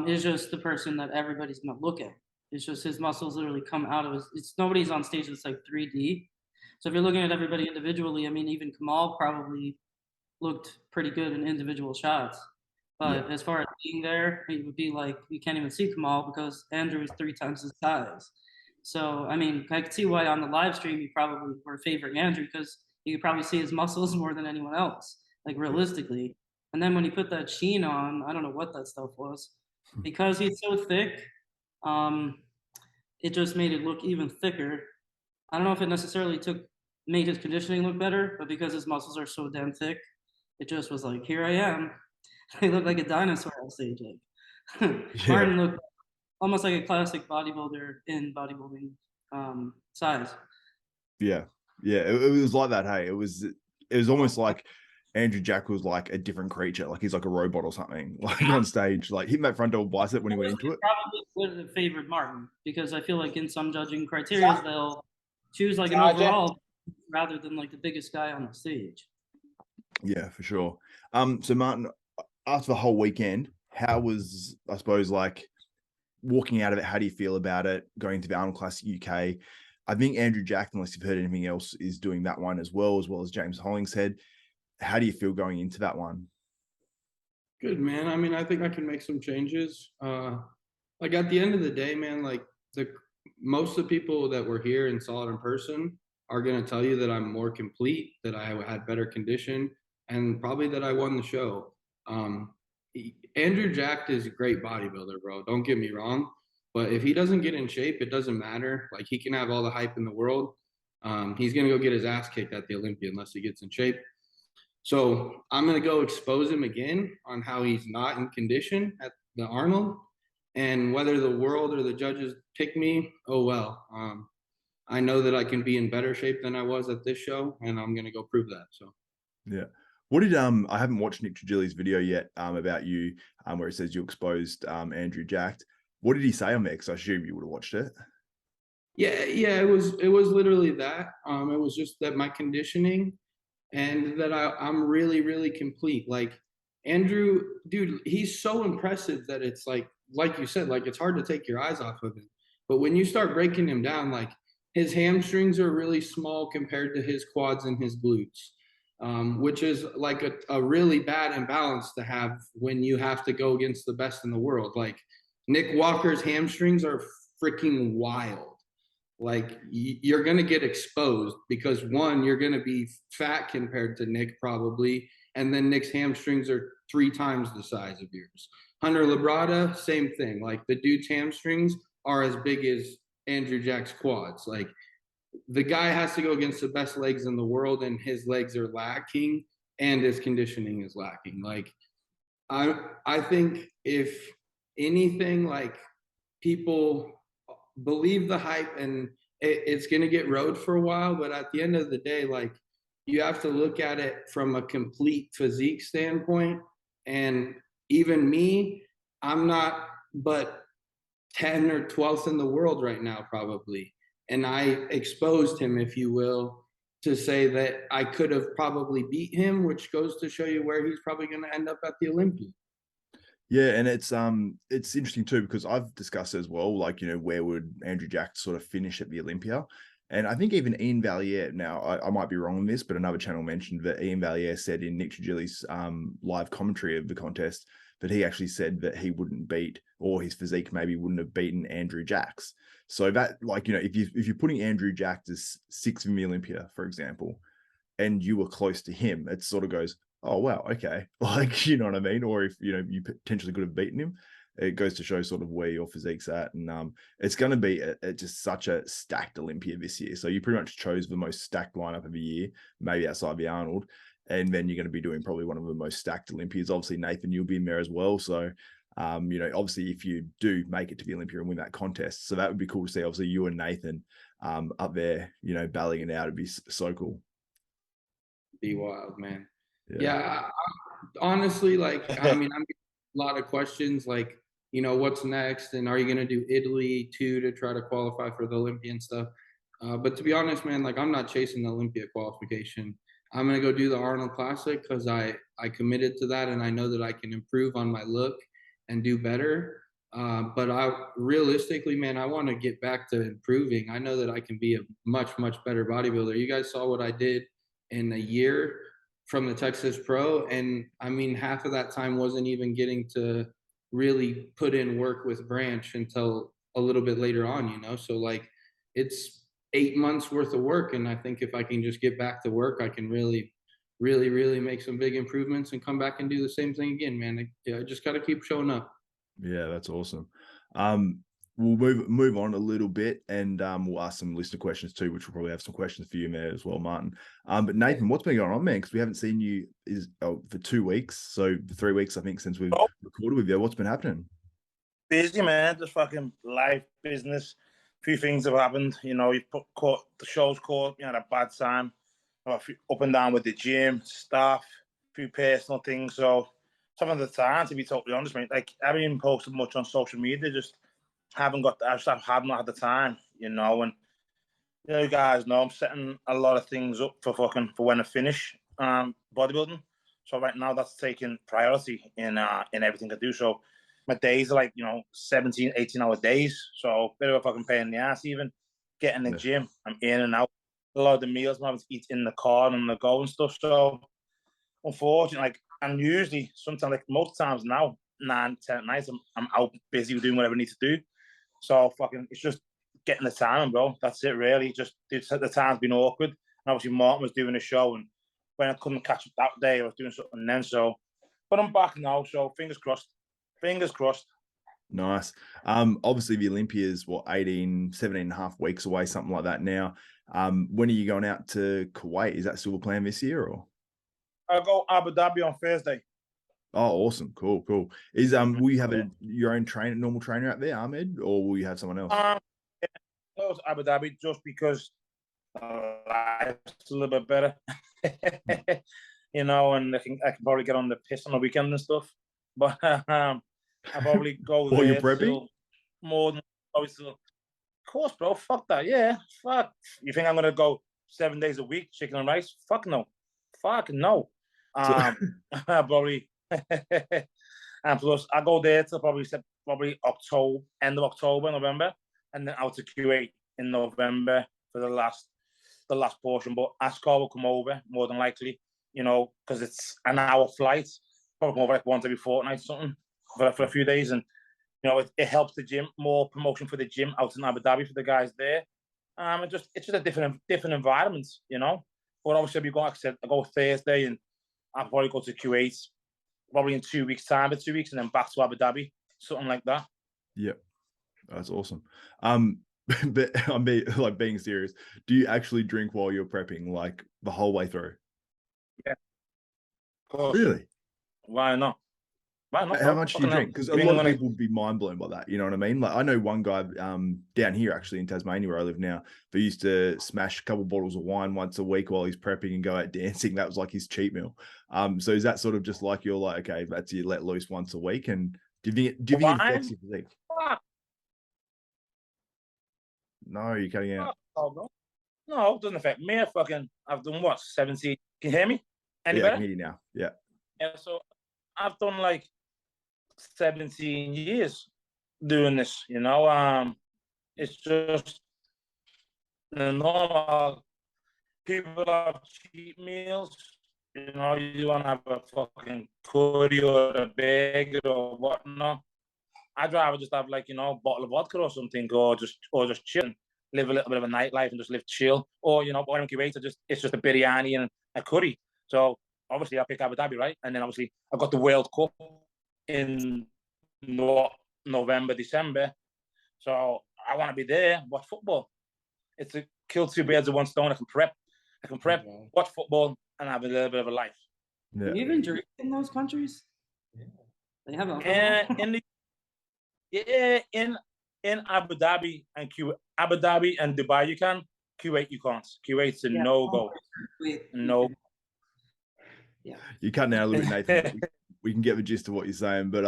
It's just the person that everybody's going to look at. It's just his muscles literally come out of it's nobody's on stage that's like 3D. So if you're looking at everybody individually, I mean, even Kamal probably looked pretty good in individual shots. But as far as being there, it would be like you can't even see Kamal because Andrew is 3 times his size. So, I mean, I could see why on the live stream you probably were favoring Andrew because you could probably see his muscles more than anyone else, like realistically. And then when he put that sheen on, I don't know what that stuff was. Because he's so thick, it just made it look even thicker. I don't know if it necessarily made his conditioning look better, but because his muscles are so damn thick, it just was like, here I am. He looked like a dinosaur on stage. Like Martin looked almost like a classic bodybuilder in bodybuilding size. Yeah, it was like that. Hey, it was almost like Andrew Jack was like a different creature, like he's like a robot or something, like on stage, like hitting that front double bicep when he went into it. Probably would have favored Martin because I feel like in some judging criteria they'll choose like an overall rather than like the biggest guy on the stage. Yeah, for sure. So Martin, after the whole weekend, how was, I suppose, like walking out of it? How do you feel about it? Going to the Arnold Classic UK. I think Andrew Jack, unless you've heard anything else, is doing that one as well as James Hollingshead. How do you feel going into that one? Good, man. I mean, I think I can make some changes. Like at the end of the day, man, like most of the people that were here and saw it in person are going to tell you that I'm more complete, that I had better condition, and probably that I won the show. Andrew Jack is a great bodybuilder, bro. Don't get me wrong. But if he doesn't get in shape, it doesn't matter. Like he can have all the hype in the world. He's going to go get his ass kicked at the Olympia unless he gets in shape. So I'm going to go expose him again on how he's not in condition at the Arnold. And whether the world or the judges pick me, oh well. I know that I can be in better shape than I was at this show, and I'm going to go prove that. So, yeah. What did I haven't watched Nick Trigili's video yet about you, where it says you exposed Andrew Jack. What did he say on there? Because I assume you would have watched it. Yeah, it was literally that. It was just that my conditioning and that I'm really, really complete. Like Andrew, dude, he's so impressive that it's like you said, like it's hard to take your eyes off of him. But when you start breaking him down, like his hamstrings are really small compared to his quads and his glutes, which is like a really bad imbalance to have when you have to go against the best in the world. Like Nick Walker's hamstrings are freaking wild. Like you're going to get exposed because one, you're going to be fat compared to Nick probably, and then Nick's hamstrings are 3 times the size of yours. Hunter Labrada, same thing. Like the dude's hamstrings are as big as Andrew Jack's quads. Like the guy has to go against the best legs in the world, and his legs are lacking, and his conditioning is lacking. Like I think if anything, like people believe the hype, and it's going to get rode for a while, but at the end of the day, like you have to look at it from a complete physique standpoint. And even me, I'm not but 10 or 12th in the world right now probably, and I exposed him, if you will, to say that I could have probably beat him, which goes to show you where he's probably going to end up at the Olympia. Yeah, and it's interesting too because I've discussed as well, like, you know, where would Andrew Jack sort of finish at the Olympia? And I think even Ian Valier, now I might be wrong on this, but another channel mentioned that Ian Valier said in Nick Trigili's live commentary of the contest that he actually said that he wouldn't beat, or his physique maybe wouldn't have beaten Andrew Jack's. So that, like, you know, if you're putting Andrew Jack as 6th in the Olympia, for example, and you were close to him, it sort of goes, oh wow, okay, like, you know what I mean? Or if, you know, you potentially could have beaten him, it goes to show sort of where your physique's at. And it's going to be just such a stacked Olympia this year. So you pretty much chose the most stacked lineup of the year, maybe outside the Arnold, and then you're going to be doing probably one of the most stacked Olympias. Obviously Nathan, you'll be in there as well. So you know, obviously if you do make it to the Olympia and win that contest, so that would be cool to see. Obviously you and Nathan up there, you know, battling it out. It'd be so cool. Be wild, man. Yeah, honestly, like, I mean, I'm getting a lot of questions, like, you know, what's next, and are you gonna do Italy too to try to qualify for the Olympian stuff? But to be honest, man, like, I'm not chasing the Olympia qualification. I'm gonna go do the Arnold Classic because I committed to that, and I know that I can improve on my look and do better. But I realistically, man, I want to get back to improving. I know that I can be a much, much better bodybuilder. You guys saw what I did in a year from the Texas Pro. And I mean, half of that time wasn't even getting to really put in work with Branch until a little bit later on, you know? So like it's 8 months worth of work. And I think if I can just get back to work, I can really, really, really make some big improvements and come back and do the same thing again, man. I just got to keep showing up. Yeah, that's awesome. We'll move on a little bit, and we'll ask some listener questions too, which we'll probably have some questions for you in there as well, Martin. But Nathan, what's been going on, man? Because we haven't seen you for 2 weeks, so 3 weeks, I think, since we've recorded with you. What's been happening? Busy, man. Just fucking life, business. A few things have happened. You know, caught the show's caught. You had a bad time. Up and down with the gym, staff, a few personal things. So some of the time, to be totally honest, mate, like I haven't even posted much on social media. Just haven't got. I just have not had the time, you know. And you know, you guys know I'm setting a lot of things up for when I finish bodybuilding. So right now, that's taking priority in everything I do. So my days are like, you know, 17, 18-hour days. So a bit of a fucking pain in the ass even. Getting in the gym, I'm in and out. A lot of the meals I'm having to eat in the car and on the go and stuff. So unfortunately, like, and usually sometimes, like most times now, 9, 10 at night, I'm out busy doing whatever I need to do. So fucking, it's just getting the time, bro. That's it, really. Just the time's been awkward. And obviously, Martin was doing a show, and when I couldn't catch up that day, I was doing something then. So, but I'm back now. So fingers crossed. Fingers crossed. Nice. Obviously the Olympia is 17 and a half weeks away, something like that now. When are you going out to Kuwait? Is that still a plan this year, or? I'll go Abu Dhabi on Thursday. Oh, awesome. Cool. Is will you have your own normal trainer out there, Ahmed, or will you have someone else? Yeah, go to Abu Dhabi just because life's a little bit better. You know, and I can probably get on the piss on the weekend and stuff. But I'll probably go there. You're prepping? More than obviously course, bro. Fuck that. Yeah, fuck. You think I'm gonna go 7 days a week, chicken and rice? Fuck no. Fuck no. Probably. And plus, I go there till probably October, end of October, November, and then out to Kuwait in November for the last portion. But Ascar will come over more than likely, you know, because it's an hour flight. Probably come over like once every fortnight, something for a few days, and you know, it helps the gym, more promotion for the gym out in Abu Dhabi for the guys there. It's just a different environment, you know. But obviously, we go, like I said, I go Thursday, and I'll probably go to Kuwait probably in 2 weeks' time, for 2 weeks, and then back to Abu Dhabi, something like that. Yep, that's awesome. But I'm being serious. Do you actually drink while you're prepping, like the whole way through? Yeah, of course. Really? Why not? How much do you drink? Because a lot of people would be mind blown by that. You know what I mean? Like, I know one guy down here, actually in Tasmania, where I live now, who used to smash a couple bottles of wine once a week while he's prepping and go out dancing. That was like his cheat meal. So is that sort of just like you're like, okay, that's you let loose once a week, and do you think it affects your physique? No, you're cutting out. No, it doesn't affect me. I've done what, 17? Can you hear me? Any better? I can hear you now. Yeah. Yeah, so I've done like 17 years doing this, you know. It's just the normal people have cheat meals, you know. You want to have a fucking curry or a burger or whatnot. I'd rather just have, like, you know, a bottle of vodka or something, or just chill and live a little bit of a nightlife and just live chill. Or, you know, when I'm in Kuwait, it's just a biryani and a curry. So obviously I pick Abu Dhabi, right? And then obviously I've got the World Cup in November, December. So I want to be there, watch football. It's a kill two birds with one stone. I can prep, watch football, and have a little bit of a life. Yeah. Do you even drink in those countries? Yeah. They have alcohol. In Abu Dhabi and Dubai you can. Kuwait you can't. Kuwait's a no-go. No. Yeah. You're cutting out a little bit, Nathan. We can get the gist of what you're saying, but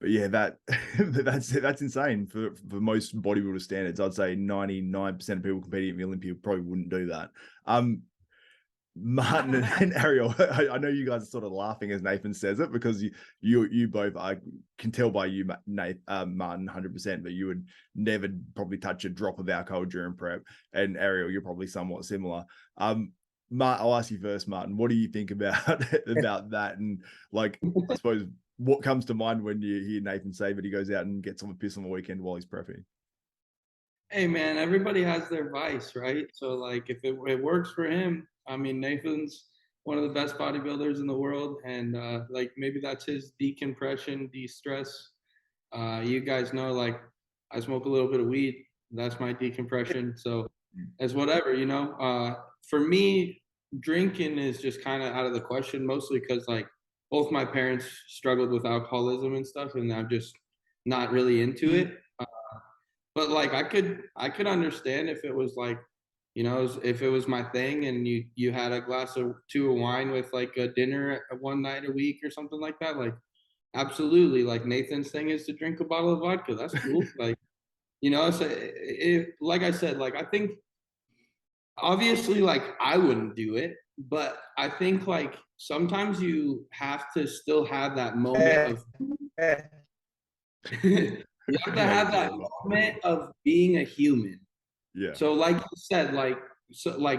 yeah, that's insane for most bodybuilder standards. I'd say 99% of people competing at the Olympia probably wouldn't do that. Martin and Ariel, I know you guys are sort of laughing as Nathan says it, because you both, I can tell by you, Martin, 100%, but you would never probably touch a drop of alcohol during prep. And Ariel, you're probably somewhat similar. I'll ask you first, Martin. What do you think about that? And like, I suppose, what comes to mind when you hear Nathan say that he goes out and gets on the piss on the weekend while he's prepping? Hey man, everybody has their vice, right? So like, if it works for him, I mean, Nathan's one of the best bodybuilders in the world, and like maybe that's his decompression, de-stress. You guys know, like, I smoke a little bit of weed. That's my decompression. So it's whatever, you know. For me, drinking is just kind of out of the question, mostly because like both my parents struggled with alcoholism and stuff, and I'm just not really into it. But like I could understand if it was like, you know, if it was my thing and you had a glass or two of wine with like a dinner one night a week or something like that. Like, absolutely. Like Nathan's thing is to drink a bottle of vodka. That's cool. Like, you know, so like I said, like I think obviously like I wouldn't do it, but I think like sometimes you have to still have that moment of you have to have that moment of being a human. Yeah. So like you said, like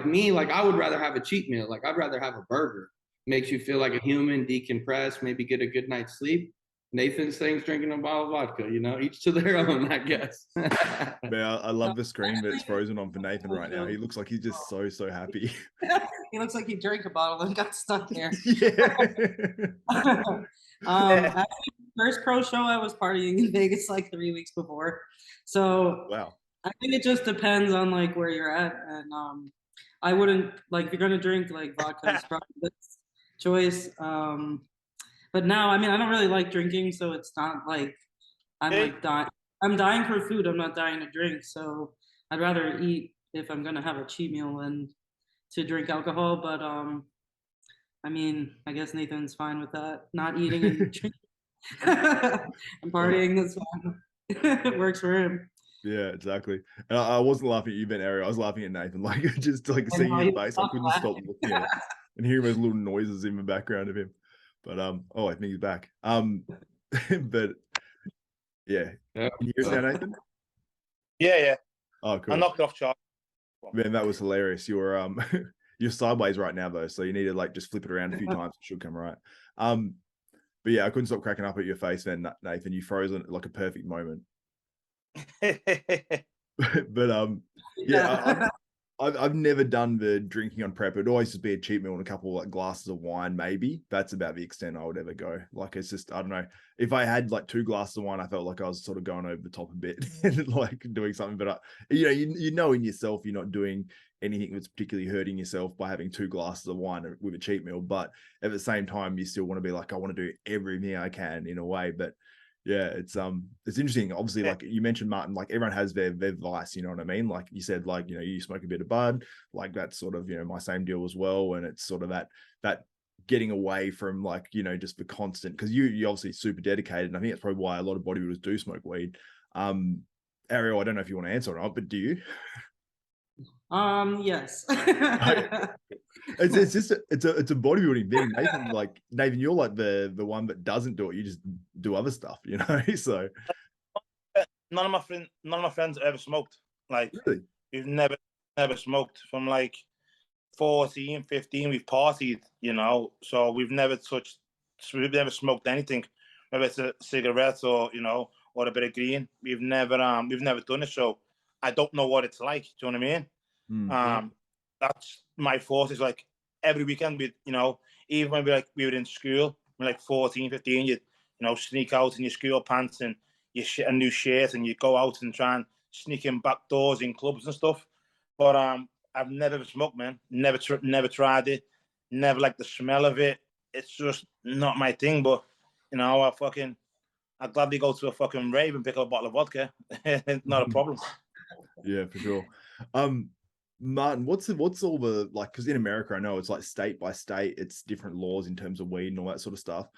me, like I would rather have a cheat meal. Like I'd rather have a burger. Makes you feel like a human, decompress, maybe get a good night's sleep. Nathan's thing's drinking a bottle of vodka, you know, each to their own, I guess. Man, I love the screen that's frozen on for Nathan right now. He looks like he's just so happy. He looks like he drank a bottle and got stuck there. Yeah. Actually, first pro show I was partying in Vegas like 3 weeks before. So wow. I think it just depends on like where you're at, and I wouldn't, like, if you're gonna drink, like, vodka is probably the best choice. But now, I mean, I don't really like drinking, so it's not like I'm like dying. I'm dying for food. I'm not dying to drink. So I'd rather eat if I'm gonna have a cheat meal than to drink alcohol. But I mean, I guess Nathan's fine with that. Not eating and drinking and partying. That's fine. It works for him. Yeah, exactly. And I wasn't laughing at you, Ben Ariel. I was laughing at Nathan. Like just like I seeing know, his he face, I was couldn't stop laughing. looking at it and hearing those little noises in the background of him. But oh, I think he's back. But yeah, Yeah. can you hear us now, Nathan? Yeah, yeah. Oh, I cool. knocked it off charge. Man, that was hilarious. You're you're sideways right now though, so you need to like just flip it around a few times. It should come right. But yeah, I couldn't stop cracking up at your face, then, Nathan. You froze at like a perfect moment. But yeah, I've never done the drinking on prep. It'd always just be a cheat meal and a couple of like glasses of wine, maybe. That's about the extent I would ever go. Like it's just, I don't know. If I had like 2 glasses of wine, I felt like I was sort of going over the top a bit and like doing something. But you know in yourself you're not doing anything that's particularly hurting yourself by having 2 glasses of wine with a cheat meal. But at the same time, you still want to be like, I want to do everything I can in a way. But yeah, it's interesting. Obviously, like you mentioned, Martin, like everyone has their vice, you know what I mean? Like you said, like, you know, you smoke a bit of bud, like that's sort of, you know, my same deal as well. And it's sort of that getting away from like, you know, just the constant, because you obviously super dedicated. And I think that's probably why a lot of bodybuilders do smoke weed. Ariel, I don't know if you want to answer or not, but do you? Yes. It's just it's a bodybuilding thing. Nathan, you're like the one that doesn't do it. You just do other stuff, you know. So None of my friends ever smoked. Like really, we've never smoked from like 14, 15. We've partied, you know, so we've never smoked anything, whether it's a cigarette or, you know, or a bit of green. We've never done it, so I don't know what it's like. Do you know what I mean? That's my thought. Is like every weekend we, you know, even when we were in school, we're like 14, 15, you know, sneak out in your school pants and a new shirt, and you go out and try and sneak in back doors in clubs and stuff. But I've never smoked, man. Never tried it. Never liked the smell of it. It's just not my thing. But you know, I'd gladly go to a fucking rave and pick up a bottle of vodka. Not a problem. Yeah, for sure. Martin, what's all the like? Because in America, I know it's like state by state, it's different laws in terms of weed and all that sort of stuff.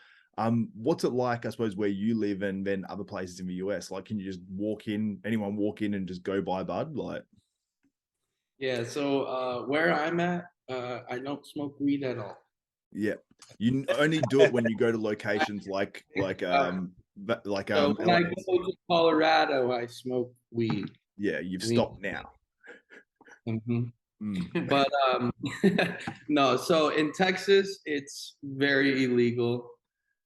What's it like, I suppose, where you live and then other places in the US? Like, can you just anyone walk in and just go buy bud? Like, Yeah. So where I'm at, I don't smoke weed at all. yeah, you only do it when you go to locations like So when I LA's. go to Colorado, I smoke weed. Yeah, you've stopped now. But no, so in Texas it's very illegal.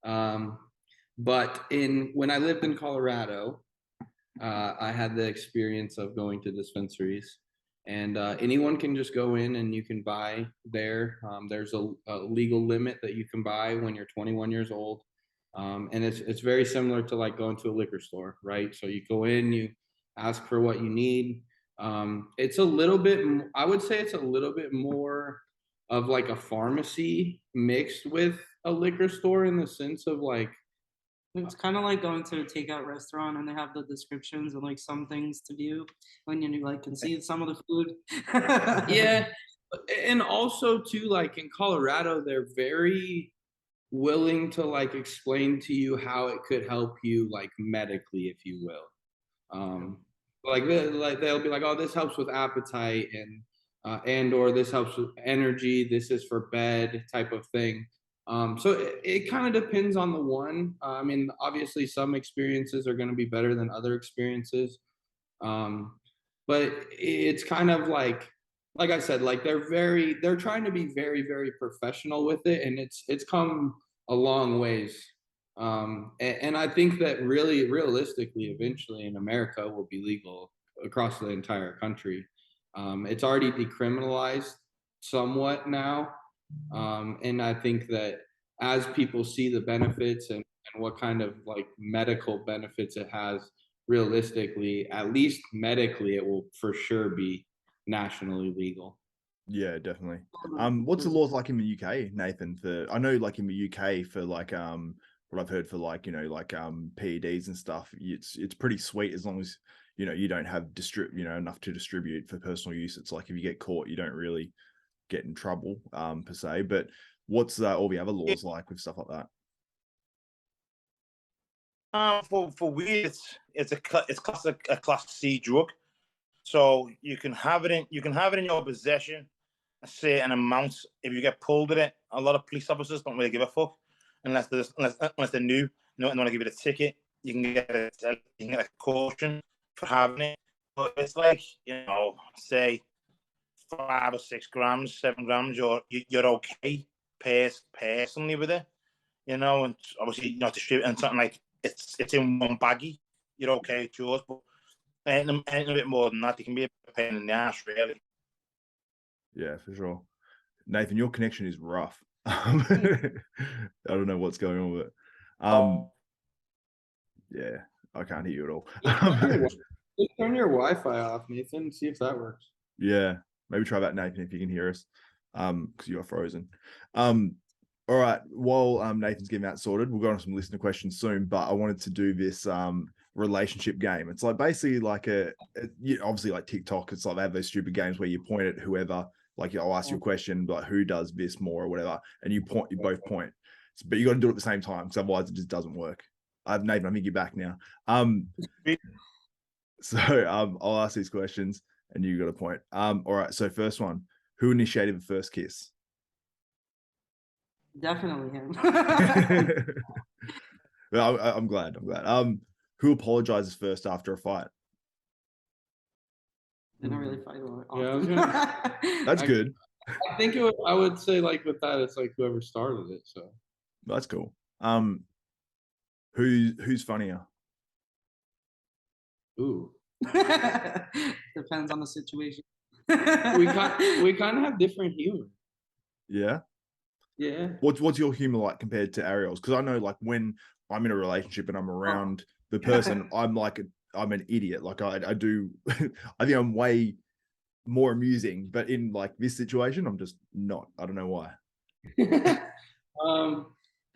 But when I lived in Colorado, I had the experience of going to dispensaries, and anyone can just go in and you can buy there. There's a legal limit that you can buy when you're 21 years old. And it's very similar to like going to a liquor store, right? So you go in, you ask for what you need. It's a little bit, I would say it's a little bit more of like a pharmacy mixed with a liquor store, in the sense of like, It's kind of like going to a takeout restaurant and they have the descriptions and like some things to do when you like can see some of the food. yeah. And also too, like in Colorado, they're very willing to like explain to you how it could help you like medically, if you will. Like they'll be like, oh, this helps with appetite, and or this helps with energy, this is for bed type of thing. So it kind of depends on the one. I mean, obviously some experiences are going to be better than other experiences. But it's kind of like I said, like they're trying to be very, very professional with it, and it's come a long ways. And I think that really realistically, eventually in America will be legal across the entire country. It's already decriminalized somewhat now. And I think that as people see the benefits and what kind of like medical benefits it has, realistically, at least medically, it will for sure be nationally legal. Yeah, definitely. What's the laws like in the UK, Nathan? I know like in the UK for like what I've heard for like, you know, like PEDs and stuff, it's pretty sweet as long as, you know, you don't have enough to distribute for personal use. It's like if you get caught, you don't really get in trouble per se. But what's all the other laws like with stuff like that? For weed, it's class a class C drug, so you can have it in your possession a certain amount. If you get pulled at it, a lot of police officers don't really give a fuck unless they're new. No, and want to give it a ticket. You can get a caution for having it, but it's like, say 5 or 6 grams, 7 grams, you're okay personally with it, and obviously not distributing something like it's in one baggie, you're okay, it's yours, but anything a bit more than that, it can be a pain in the ass, really. Yeah, for sure. Nathan, your connection is rough. I don't know what's going on with it. Yeah, I can't hear you at all. Just turn your Wi-Fi off, Nathan. See if that works. Yeah, maybe try that, Nathan, if you can hear us, because you are frozen. All right, while Nathan's getting that sorted, we'll go on some listener questions soon, but I wanted to do this relationship game. It's like basically like obviously like TikTok, it's like they have those stupid games where you point at whoever, like I'll ask you a question, like who does this more or whatever, and you both point. But you got to do it at the same time, because otherwise it just doesn't work. Nathan, I think you're back now. So I'll ask these questions and you got a point. All right, so first one, who initiated the first kiss? Definitely him. Well, I'm glad. Who apologizes first after a fight? They don't really fight a lot. Yeah, That's good. I think I would say like with that, it's like whoever started it. So that's cool. Who's funnier? Ooh. Depends on the situation. we kind of have different humor. Yeah. Yeah. What's your humor like compared to Ariel's? Because I know, like, when I'm in a relationship and I'm around the person, I'm an idiot. Like I do, I think I'm way more amusing, but in like this situation, I'm just not. I don't know why.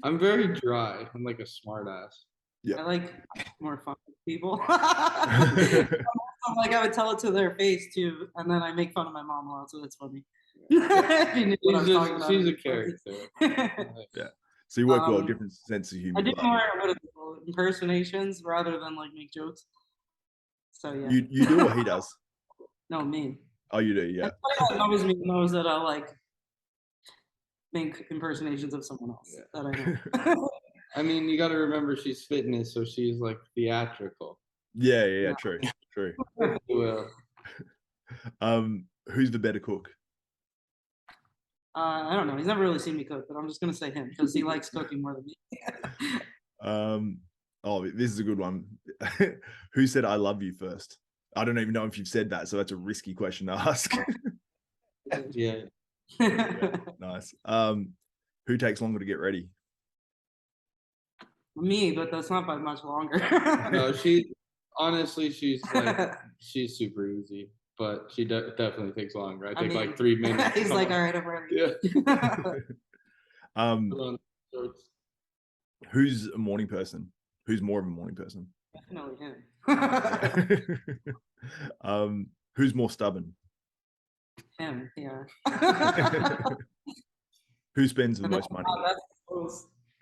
I'm very dry. I'm like a smart ass. Yeah. I like more fun with people. Like I would tell it to their face too, and then I make fun of my mom a lot, so that's funny. She's a character. Yeah. So you work well, different sense of humor. I do more impersonations rather than like make jokes. So yeah. You do or he does? No, me. Oh, you do, yeah. Knows me knows that I like make impersonations of someone else that I know. I mean, you got to remember she's fitness, so she's like theatrical. Yeah. True. Well, who's the better cook? I don't know. He's never really seen me cook, but I'm just gonna say him because he likes cooking more than me. Oh, this is a good one. Who said "I love you" first? I don't even know if you've said that, so that's a risky question to ask. Yeah. Nice. Who takes longer to get ready? Me, but that's not by much longer. No, she's like she's super easy, but she definitely takes longer. I take like 3 minutes. He's like, all right, I'm ready. Yeah. Who's a morning person? Who's more of a morning person? Definitely him. Who's more stubborn? Him, yeah. Who spends the most money?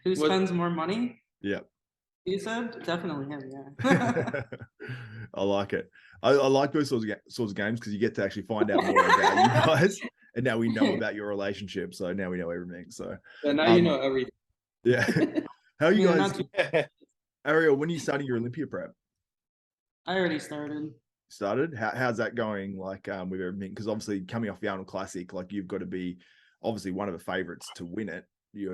Who spends more money? Yeah. You said definitely him, yeah. I like it. I like those sorts of games because you get to actually find out more about you guys, and now we know about your relationship. So now we know everything. So now you know everything. Yeah. How are you guys? Ariel, when are you starting your Olympia prep? I already started. Started? How's that going? Like with everything? Because obviously coming off the Arnold Classic, like you've got to be obviously one of the favorites to win it. I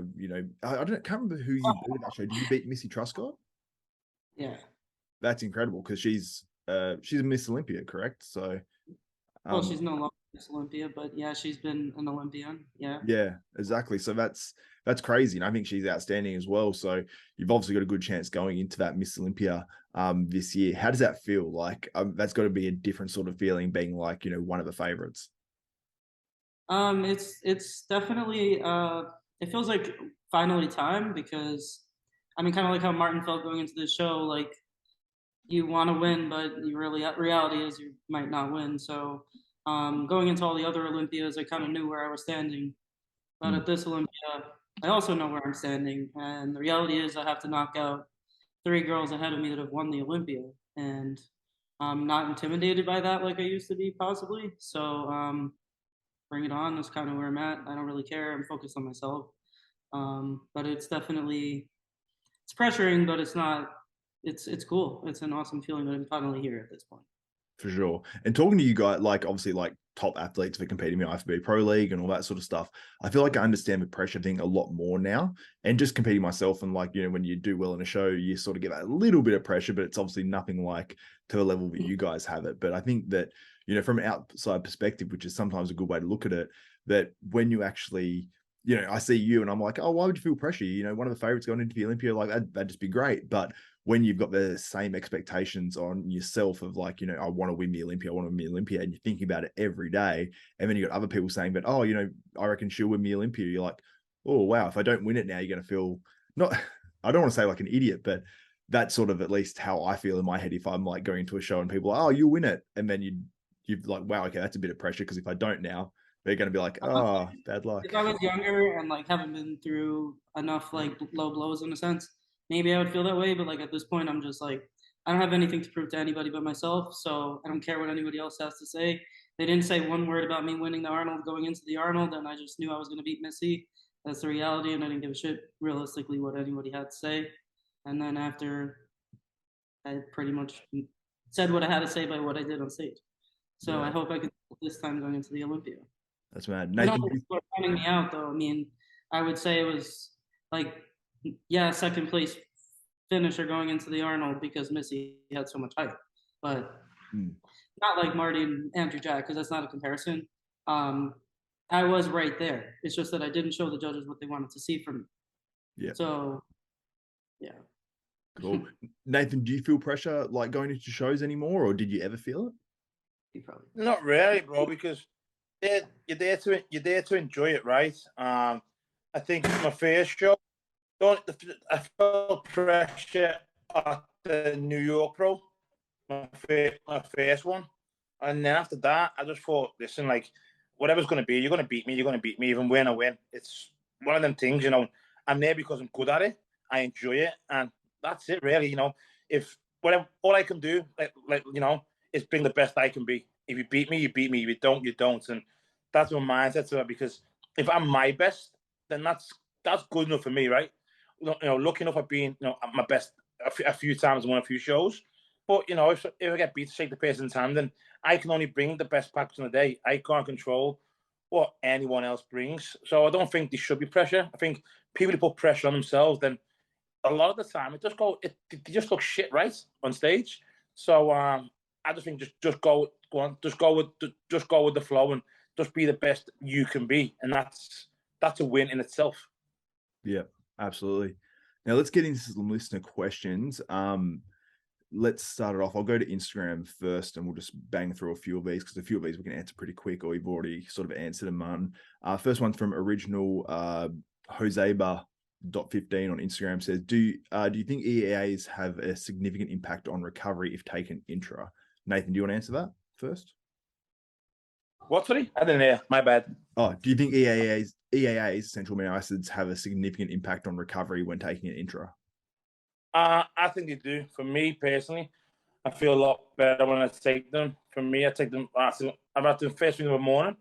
can't remember who you beat that show. Did you beat Missy Truscott? Yeah. That's incredible because she's a Miss Olympia, correct? So well, she's no longer Miss Olympia, but yeah, she's been an Olympian. Yeah. Yeah, exactly. So that's crazy. And I think she's outstanding as well. So you've obviously got a good chance going into that Miss Olympia this year. How does that feel? Like that's got to be a different sort of feeling being like, one of the favorites. It's definitely it feels like finally time because I mean kind of like how Martin felt going into the show, like you want to win, but reality is you might not win. So going into all the other Olympias, I kind of knew where I was standing. But at this Olympia, I also know where I'm standing. And the reality is I have to knock out 3 girls ahead of me that have won the Olympia, and I'm not intimidated by that like I used to be, possibly. So bring it on. That's kind of where I'm at. I don't really care. I'm focused on myself. But it's definitely, it's pressuring, but it's not. It's cool. It's an awesome feeling that I'm finally here at this point. For sure. And talking to you guys, like obviously like top athletes for competing in the IFBB Pro League and all that sort of stuff, I feel like I understand the pressure thing a lot more now. And just competing myself, and like, you know, when you do well in a show, you sort of get that little bit of pressure, but it's obviously nothing like to the level that you guys have it. But I think that, you know, from an outside perspective, which is sometimes a good way to look at it, that when you actually, you know, I see you and I'm like, oh, why would you feel pressure? You know, one of the favorites going into the Olympia, like that'd just be great. But when you've got the same expectations on yourself of like, you know, I want to win the Olympia, I want to win the Olympia, and you're thinking about it every day, and then you got other people saying, but oh, you know, I reckon she'll win the Olympia. You're like, oh wow, if I don't win it now, you're going to feel not, I don't want to say like an idiot, but that's sort of at least how I feel in my head if I'm like going to a show and people are, oh, you'll win it, and then you're like, wow, okay, that's a bit of pressure, because if I don't now, they're going to be like, oh, bad luck. If I was younger and like haven't been through enough like low blows in a sense, maybe I would feel that way. But like at this point, I'm just like, I don't have anything to prove to anybody but myself. So I don't care what anybody else has to say. They didn't say one word about me winning the Arnold going into the Arnold, and I just knew I was going to beat Missy. That's the reality, and I didn't give a shit realistically what anybody had to say. And then after, I pretty much said what I had to say by what I did on stage. So Yeah. I hope I can this time going into the Olympia. That's mad. Nathan, Nathan, counting me out though. I mean, I would say it was like, yeah, second place finisher going into the Arnold because Missy had so much hype, but not like Marty and Andrew Jack, because that's not a comparison. I was right there. It's just that I didn't show the judges what they wanted to see from me. Yeah. So, yeah. Cool. Nathan, do you feel pressure like going into shows anymore, or did you ever feel it? You probably. Not really, bro, because you're there to enjoy it, right? I think my first show, I felt pressure at the New York Pro, my first one, and then after that, I just thought, listen, like whatever's going to be, you're going to beat me. You're going to beat me, even win or win. It's one of them things, you know. I'm there because I'm good at it. I enjoy it, and that's it, really. You know, if whatever, all I can do, like you know, is bring the best I can be. If you beat me, you beat me. If you don't, you don't. And that's my mindset to it, because if I'm my best, then that's good enough for me, right? You know, looking up at being, you know, at my best a few times, won a few shows. But you know, if I get beat, shake the person's hand, then I can only bring the best practice in the day. I can't control what anyone else brings. So I don't think there should be pressure. I think people who put pressure on themselves, then a lot of the time they just look shit right on stage. So I just think just go with the flow and just be the best you can be, and that's a win in itself. Yeah, absolutely. Now let's get into some listener questions. Let's start it off. I'll go to Instagram first, and we'll just bang through a few of these, because a few of these we can answer pretty quick, or you've already sort of answered them, Martin. First one from original Joseba.15 on Instagram says, do you think EAAs have a significant impact on recovery if taken intra? Nathan, do you want to answer that first? What, sorry? I didn't hear. My bad. Oh, do you think EAAs, essential amino acids, have a significant impact on recovery when taking it intra? I think they do. For me personally, I feel a lot better when I take them. For me, I take them. I'm about to first thing in the morning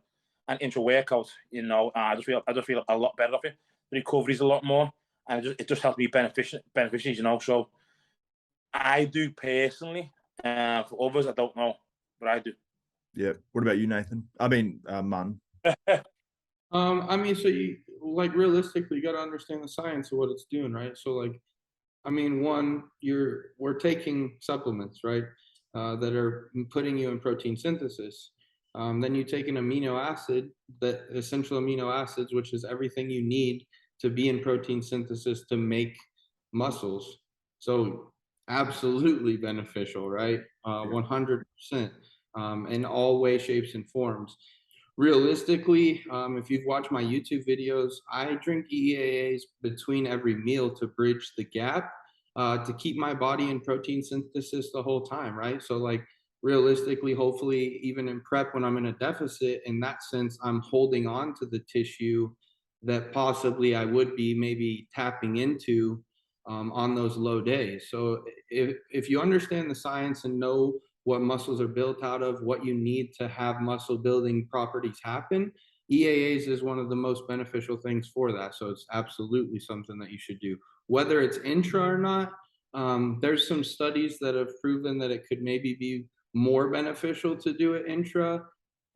and intra workout. You know, I just feel a lot better off it. The recovery's a lot more, and it just helps me beneficial. You know, so I do personally. For others, I don't know, but I do. Yeah. What about you, Nathan? I mean, Mun. I mean, so you like realistically, you got to understand the science of what it's doing, right? So like, I mean, we're taking supplements, right, that are putting you in protein synthesis. Then you take an amino acid, that essential amino acids, which is everything you need to be in protein synthesis to make muscles. So absolutely beneficial, right? 100%, in all ways, shapes, and forms. Realistically, if you've watched my YouTube videos, I drink EAAs between every meal to bridge the gap, to keep my body in protein synthesis the whole time, right? So like realistically, hopefully even in prep when I'm in a deficit, in that sense, I'm holding on to the tissue that possibly I would be maybe tapping into on those low days. So if you understand the science and know what muscles are built out of, what you need to have muscle building properties happen, EAAs is one of the most beneficial things for that. So it's absolutely something that you should do. Whether it's intra or not, there's some studies that have proven that it could maybe be more beneficial to do it intra,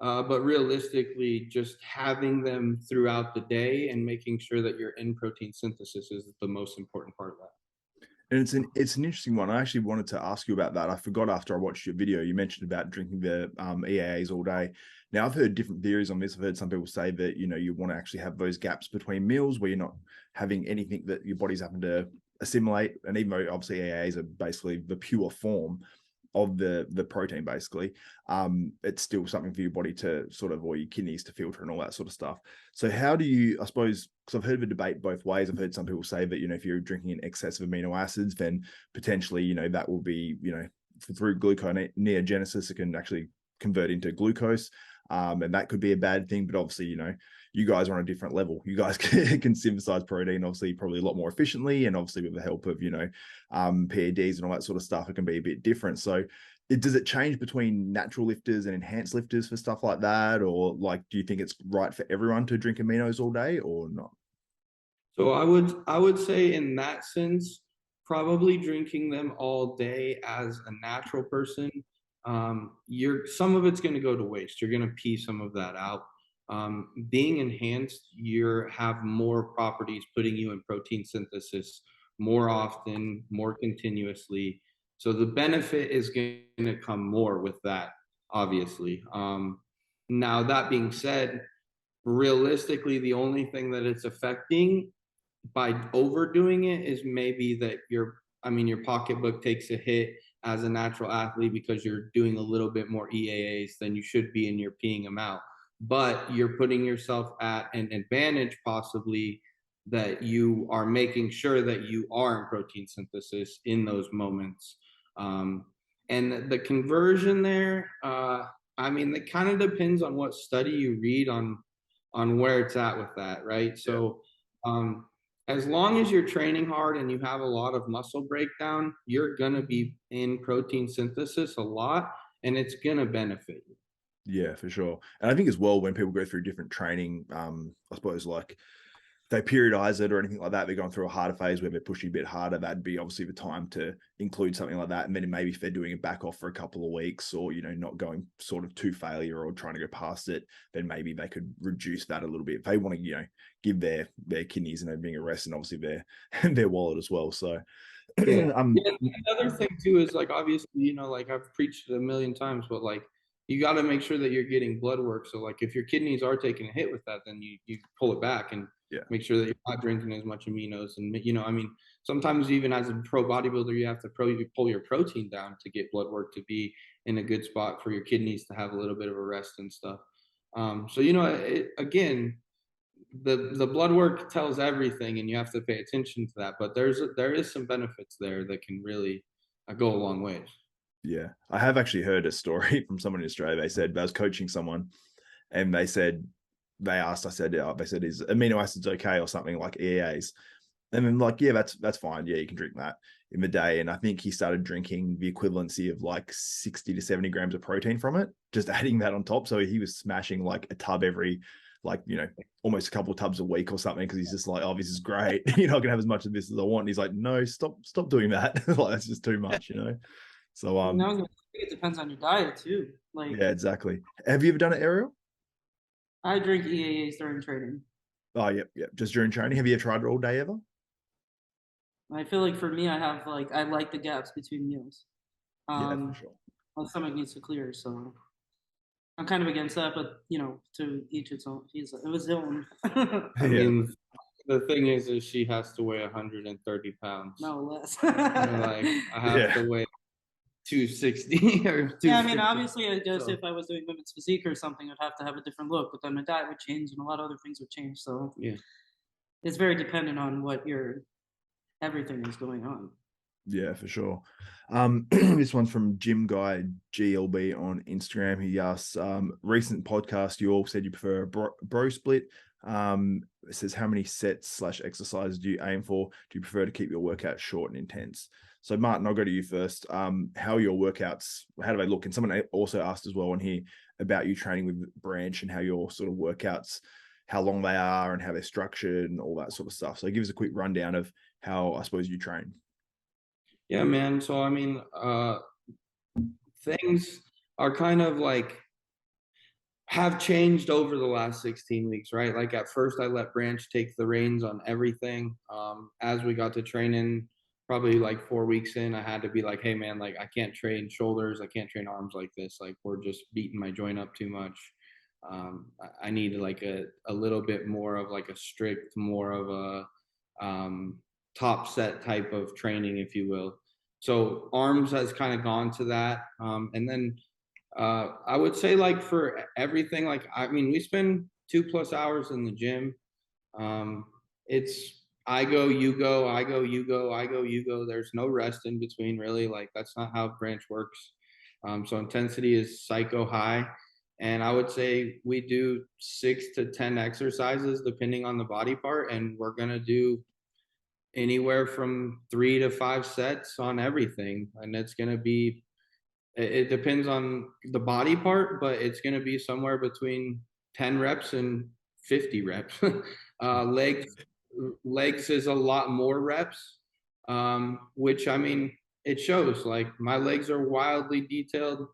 but realistically, just having them throughout the day and making sure that you're in protein synthesis is the most important part of that. And it's an interesting one. I actually wanted to ask you about that. I forgot after I watched your video, you mentioned about drinking the EAAs all day. Now, I've heard different theories on this. I've heard some people say that, you know, you want to actually have those gaps between meals where you're not having anything that your body's having to assimilate. And even though obviously EAAs are basically the pure form of the protein, basically, it's still something for your body to sort of, or your kidneys to filter and all that sort of stuff. So how do you, I suppose, because I've heard of a debate both ways. I've heard some people say that, you know, if you're drinking in excess of amino acids, then potentially, you know, that will be, you know, through gluconeogenesis, it can actually convert into glucose. And that could be a bad thing, but obviously, you know, you guys are on a different level. You guys can synthesize protein, obviously, probably a lot more efficiently, and obviously with the help of, you know, PEDs and all that sort of stuff, it can be a bit different. So does it change between natural lifters and enhanced lifters for stuff like that? Or like, do you think it's right for everyone to drink aminos all day or not? So I would say in that sense, probably drinking them all day as a natural person, some of it's going to go to waste. You're going to pee some of that out. Being enhanced, you have more properties putting you in protein synthesis more often, more continuously. So the benefit is going to come more with that, obviously. Now, that being said, realistically, the only thing that it's affecting by overdoing it is maybe that your pocketbook takes a hit as a natural athlete because you're doing a little bit more EAAs than you should be and you're peeing them out. But you're putting yourself at an advantage possibly that you are making sure that you are in protein synthesis in those moments. And the conversion there, it kind of depends on what study you read on where it's at with that, right? So as long as you're training hard and you have a lot of muscle breakdown, you're going to be in protein synthesis a lot, and it's going to benefit you. Yeah, for sure. And I think as well, when people go through different training, I suppose like they periodize it or anything like that, they're going through a harder phase where they're pushing a bit harder, that'd be obviously the time to include something like that. And then maybe if they're doing it back off for a couple of weeks or, you know, not going sort of to failure or trying to go past it, then maybe they could reduce that a little bit. If they want to, you know, give their kidneys and everything a rest and obviously their wallet as well. So yeah. Another thing too is like, obviously, you know, like I've preached it a million times, but like you got to make sure that you're getting blood work. So like if your kidneys are taking a hit with that, then you pull it back and make sure that you're not drinking as much aminos. And, you know, I mean, sometimes even as a pro bodybuilder, you have to pull your protein down to get blood work to be in a good spot for your kidneys to have a little bit of a rest and stuff. So, you know, again, the blood work tells everything and you have to pay attention to that. But there is some benefits there that can really go a long way. Yeah, I have actually heard a story from someone in Australia. They said I was coaching someone and they said, they said, is amino acids okay or something like EAAs? And then like, yeah, that's fine. Yeah, you can drink that in the day. And I think he started drinking the equivalency of like 60 to 70 grams of protein from it, just adding that on top. So he was smashing like a tub every, like, you know, almost a couple of tubs a week or something. Cause he's just like, oh, this is great. You're not gonna have as much of this as I want. And he's like, no, stop doing that. Like, that's just too much, you know? So, it depends on your diet too. Like, yeah, exactly. Have you ever done it, Ariel? I drink EAAs during training. Oh, yep. Just during training. Have you ever tried it all day ever? I feel like for me, I like the gaps between meals. Yeah, for sure. My stomach needs to clear, so I'm kind of against that. But you know, to each its own. It was his own. I mean, the thing is she has to weigh 130 pounds. No less. Like I have to weigh 260 or 250. Yeah, I mean, obviously, I guess if I was doing women's physique or something, I'd have to have a different look. But then my diet would change, and a lot of other things would change. So yeah, it's very dependent on what everything is going on. Yeah, for sure. This one's from Gym Guy GLB on Instagram. He asks, recent podcast, you all said you prefer a bro split. It says, how many sets / exercises do you aim for? Do you prefer to keep your workouts short and intense? So Martin, I'll go to you first. How are your workouts? How do they look? And someone also asked as well on here about you training with Branch and how your sort of workouts, how long they are and how they're structured and all that sort of stuff. So give us a quick rundown of how I suppose you train. Yeah, man. So I mean, things are kind of like have changed over the last 16 weeks, right? Like at first I let Branch take the reins on everything. As we got to training, probably like 4 weeks in, I had to be like, hey man, like I can't train shoulders, I can't train arms like this. Like we're just beating my joint up too much. I need like a little bit more of like a strict, more of a top set type of training, if you will. So arms has kind of gone to that. And then I would say like for everything, like, I mean, we spend 2+ hours in the gym. It's, I go, you go, I go, you go, I go, you go. There's no rest in between really. Like that's not how Branch works. So intensity is psycho high. And I would say we do 6 to 10 exercises depending on the body part. And we're going to do anywhere from 3 to 5 sets on everything. And it's going to be, it depends on the body part, but it's going to be somewhere between 10 reps and 50 reps. Legs is a lot more reps, which I mean, it shows. Like my legs are wildly detailed.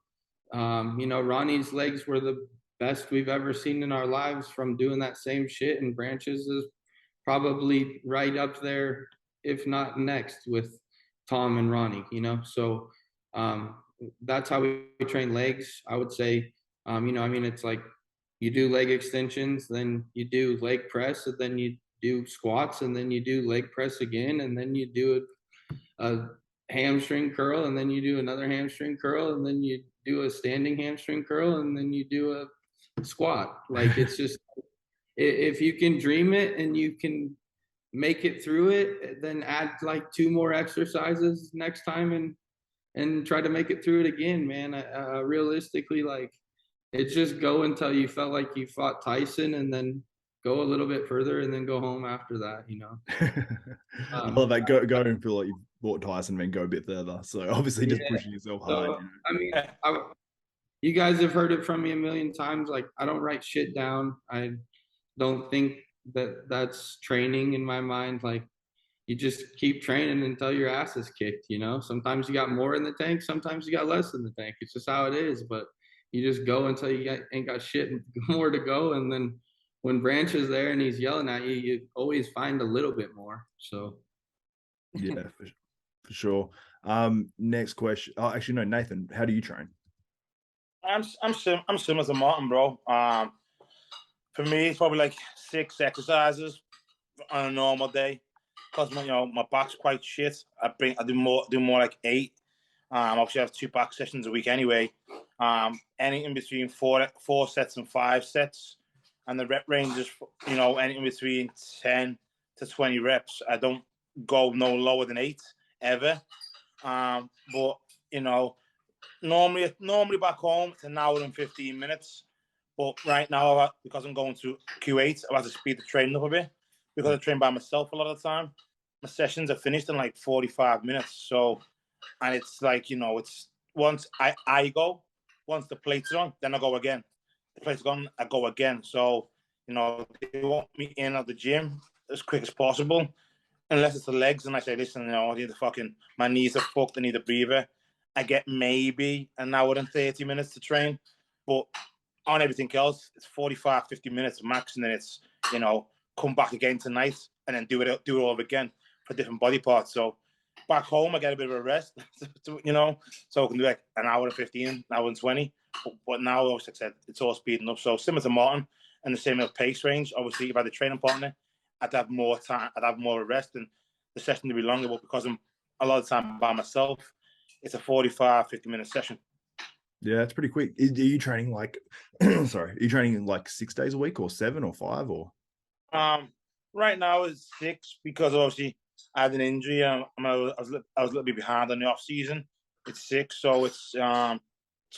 You know, Ronnie's legs were the best we've ever seen in our lives from doing that same shit, and Branches is probably right up there, if not next, with Tom and Ronnie, you know? So that's how we train legs. I would say, you know, I mean, it's like you do leg extensions, then you do leg press, and then you do squats, and then you do leg press again, and then you do a hamstring curl, and then you do another hamstring curl, and then you do a standing hamstring curl, and then you do a squat. Like it's just, if you can dream it and you can make it through it, then add like 2 more exercises next time and try to make it through it again, man. Realistically, like it's just go until you felt like you fought Tyson, and then go a little bit further and then go home after that, you know? I love that. Go and feel like you've bought Tyson and then go a bit further. So obviously just pushing yourself hard. So, I mean, you guys have heard it from me a million times. Like I don't write shit down. I don't think that that's training in my mind. Like you just keep training until your ass is kicked, you know? Sometimes you got more in the tank, sometimes you got less in the tank. It's just how it is. But you just go until you ain't got shit more to go. And then when Branch is there and he's yelling at you, you always find a little bit more. So yeah, for sure. Next question. Oh, actually, no, Nathan, how do you train? I'm similar to Martin, bro. For me, it's probably like 6 exercises on a normal day. Because my back's quite shit. I do more like 8. Obviously I have 2 back sessions a week anyway. Anything between 4 sets and 5 sets, and the rep range is anything between 10 to 20 reps. I don't go no lower than 8 ever. But normally back home it's an hour and 15 minutes. But right now, because I'm going to Kuwait, I've had to speed the training up a bit because I train by myself a lot of the time. My sessions are finished in like 45 minutes. So, and it's like, it's once I go, once the plates are on, then I go again. The plates are gone, I go again. So, they want me in at the gym as quick as possible, unless it's the legs. And I say, listen, I need my knees are fucked, I need a breather. I get maybe an hour and 30 minutes to train, but on everything else, it's 45, 50 minutes max. And then it's, come back again tonight and then do it all over again for different body parts. So back home, I get a bit of a rest, so I can do like an hour and 15, an hour and 20. But now, obviously, like I said, it's all speeding up. So similar to Martin and the same pace range. Obviously, if I had a training partner, I'd have more time, I'd have more rest and the session to be longer. But because I'm a lot of time by myself, it's a 45, 50-minute session. Yeah, it's pretty quick. Are you training like, sorry, are you training like 6 days a week or 7 or 5 or? Right now it's 6 because obviously I had an injury. I was a little bit behind on the off season. It's 6, so it's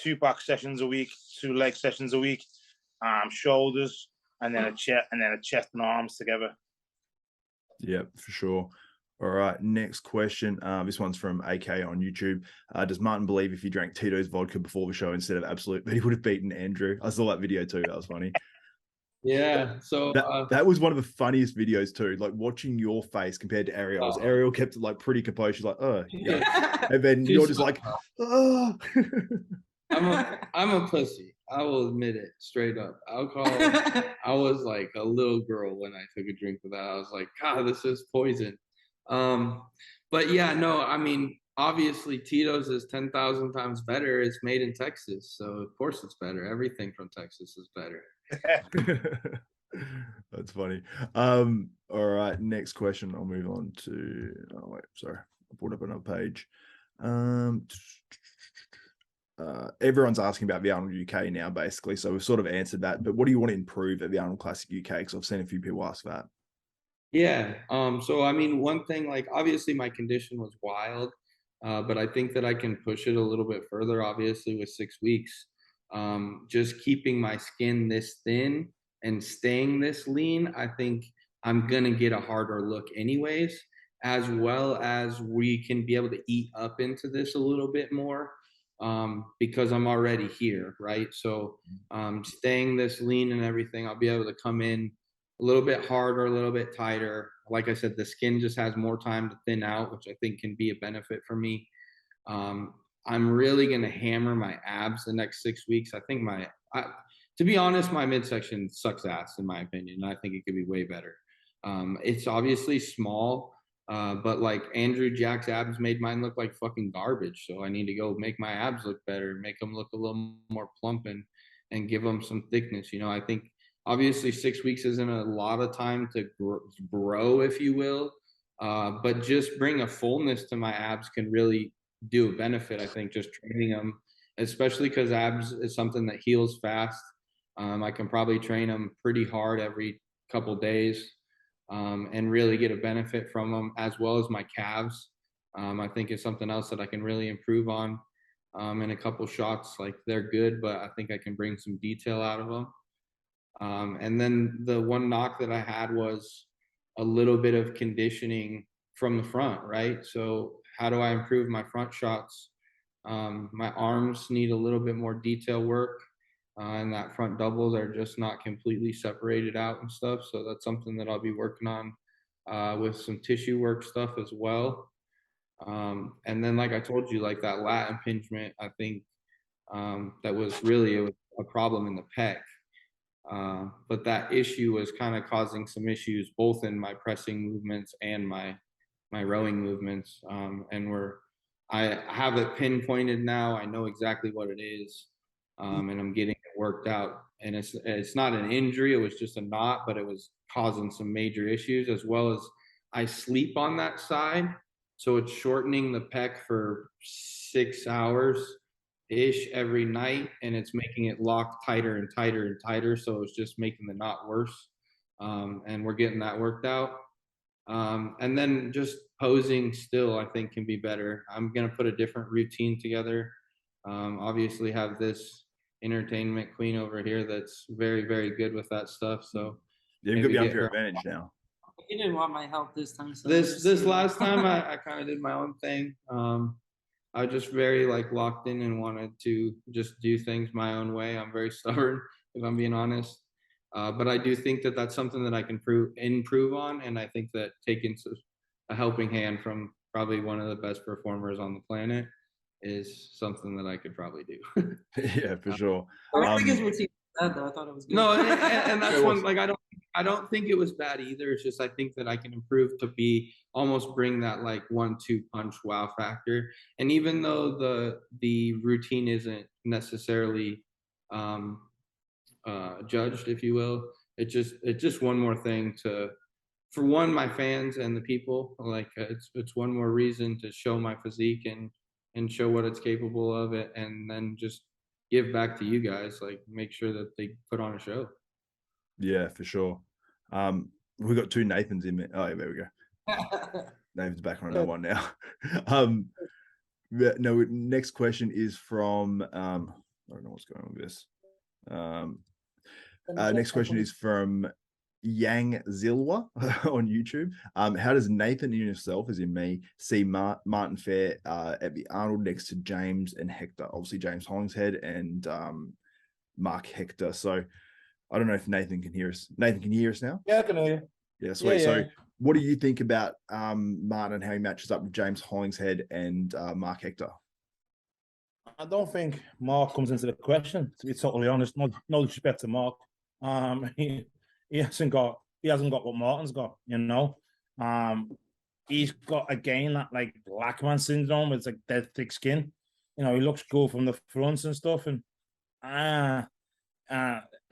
2 back sessions a week, 2 leg sessions a week, shoulders, and then a chest and arms together. Yeah, for sure. All right, next question. This one's from AK on YouTube. Does Martin believe if he drank Tito's vodka before the show instead of Absolute, that he would have beaten Andrew? I saw that video too. That was funny. Yeah. So that was one of the funniest videos too. Like watching your face compared to Ariel's. Ariel kept it like pretty composed. She's like, oh, yeah. And then you're just like, oh. I'm a pussy. I will admit it straight up. Alcohol. I was like a little girl when I took a drink of that. I was like, God, this is poison. But yeah, no, I mean, obviously Tito's is 10,000 times better. It's made in Texas, so of course it's better. Everything from Texas is better. That's funny. All right, next question. I'll move on to. Oh wait, sorry, I pulled up another page. Everyone's asking about the Arnold UK now, basically. So we've sort of answered that. But what do you want to improve at the Arnold Classic UK? Because I've seen a few people ask that. Yeah. So I mean, one thing, like obviously my condition was wild, but I think that I can push it a little bit further. Obviously, with 6 weeks, just keeping my skin this thin and staying this lean, I think I'm gonna get a harder look, anyways. As well as we can be able to eat up into this a little bit more. Because I'm already here, right? So staying this lean and everything, I'll be able to come in a little bit harder, a little bit tighter. Like I said, the skin just has more time to thin out, which I think can be a benefit for me. I'm really going to hammer my abs the next 6 weeks. I think to be honest, my midsection sucks ass in my opinion. I think it could be way better. It's obviously small. But like Andrew Jack's abs made mine look like fucking garbage. So I need to go make my abs look better, make them look a little more plump and give them some thickness. You know, I think obviously 6 weeks isn't a lot of time to grow, if you will. But just bring a fullness to my abs can really do a benefit. I think just training them, especially because abs is something that heals fast. I can probably train them pretty hard every couple days. And really get a benefit from them, as well as my calves. I think it's something else that I can really improve on in a couple shots. Like they're good, but I think I can bring some detail out of them. And then the one knock that I had was a little bit of conditioning from the front, right? So how do I improve my front shots? My arms need a little bit more detail work. And that front doubles are just not completely separated out and stuff. So that's something that I'll be working on with some tissue work stuff as well. And then, like I told you, like that lat impingement, I think that was really a problem in the pec. But that issue was kind of causing some issues both in my pressing movements and my rowing movements. And I have it pinpointed now. I know exactly what it is. And I'm getting it worked out. And it's not an injury, it was just a knot, but it was causing some major issues, as well as I sleep on that side. So it's shortening the pec for 6 hours-ish every night, and it's making it lock tighter and tighter and tighter. So it's just making the knot worse. And we're getting that worked out. And then just posing still, I think, can be better. I'm going to put a different routine together. Obviously have this entertainment queen over here that's very, very good with that stuff. So yeah, you've got the unfair advantage now. You didn't want my help this time. So this last time I kind of did my own thing. I was just very like locked in and wanted to just do things my own way. I'm very stubborn, if I'm being honest. But I do think that that's something that I can improve on. And I think that taking a helping hand from probably one of the best performers on the planet is something that I could probably do. Yeah, for sure. I don't think his routine was bad, though. I thought it was good. No, and that's one, like, I don't think it was bad either. It's just I think that I can improve to be almost bring that like 1-2 punch wow factor. And even though the routine isn't necessarily judged, if you will, it's just one more thing for one, my fans and the people, like it's one more reason to show my physique and show what it's capable of, it, and then just give back to you guys, like make sure that they put on a show. Yeah, for sure. We've got 2 Nathans in there. Oh, yeah, there we go. Nathan's back on another one now. No, next question is from I don't know what's going on with this. Next question is from Yang Zilwa on YouTube. How does Nathan and yourself, as in me, see Martin Fair at the Arnold next to James and Hector? Obviously, James Hollingshead and Mark Hector. So I don't know if Nathan can hear us. Nathan, can you hear us now? Yeah, I can hear you. Yeah, sweet. Yeah. So what do you think about Martin and how he matches up with James Hollingshead and Mark Hector? I don't think Mark comes into the question, to be totally honest. No disrespect to Mark. He hasn't got what Martin's got, you know. He's got again that like black man syndrome with like dead thick skin. You know, he looks cool from the fronts and stuff, and I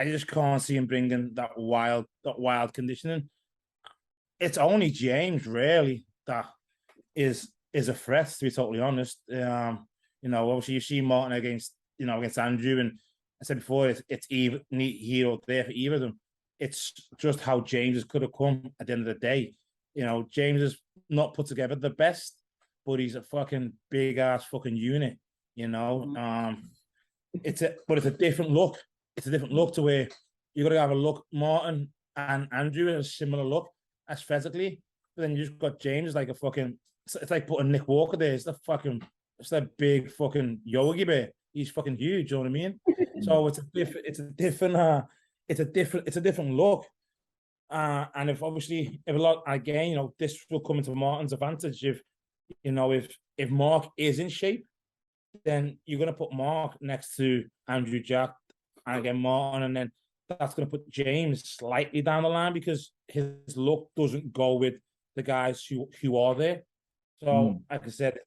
just can't see him bringing that wild conditioning. It's only James really that is a threat, to be totally honest. You know, obviously you see Martin against Andrew, and I said before it's even neat hero there for either of them. It's just how James could have come at the end of the day. You know, James is not put together the best, but he's a fucking big ass fucking unit. You know, it's a different look. It's a different look to where you got to have a look. Martin and Andrew have a similar look aesthetically, but then you just got James like a fucking. It's like putting Nick Walker there. It's that big fucking Yogi Bear. He's fucking huge. You know what I mean? So it's a different look. And if a lot again, you know, this will come into Martin's advantage if Mark is in shape, then you're gonna put Mark next to Andrew Jack and again Martin, and then that's gonna put James slightly down the line because his look doesn't go with the guys who are there. So like I said,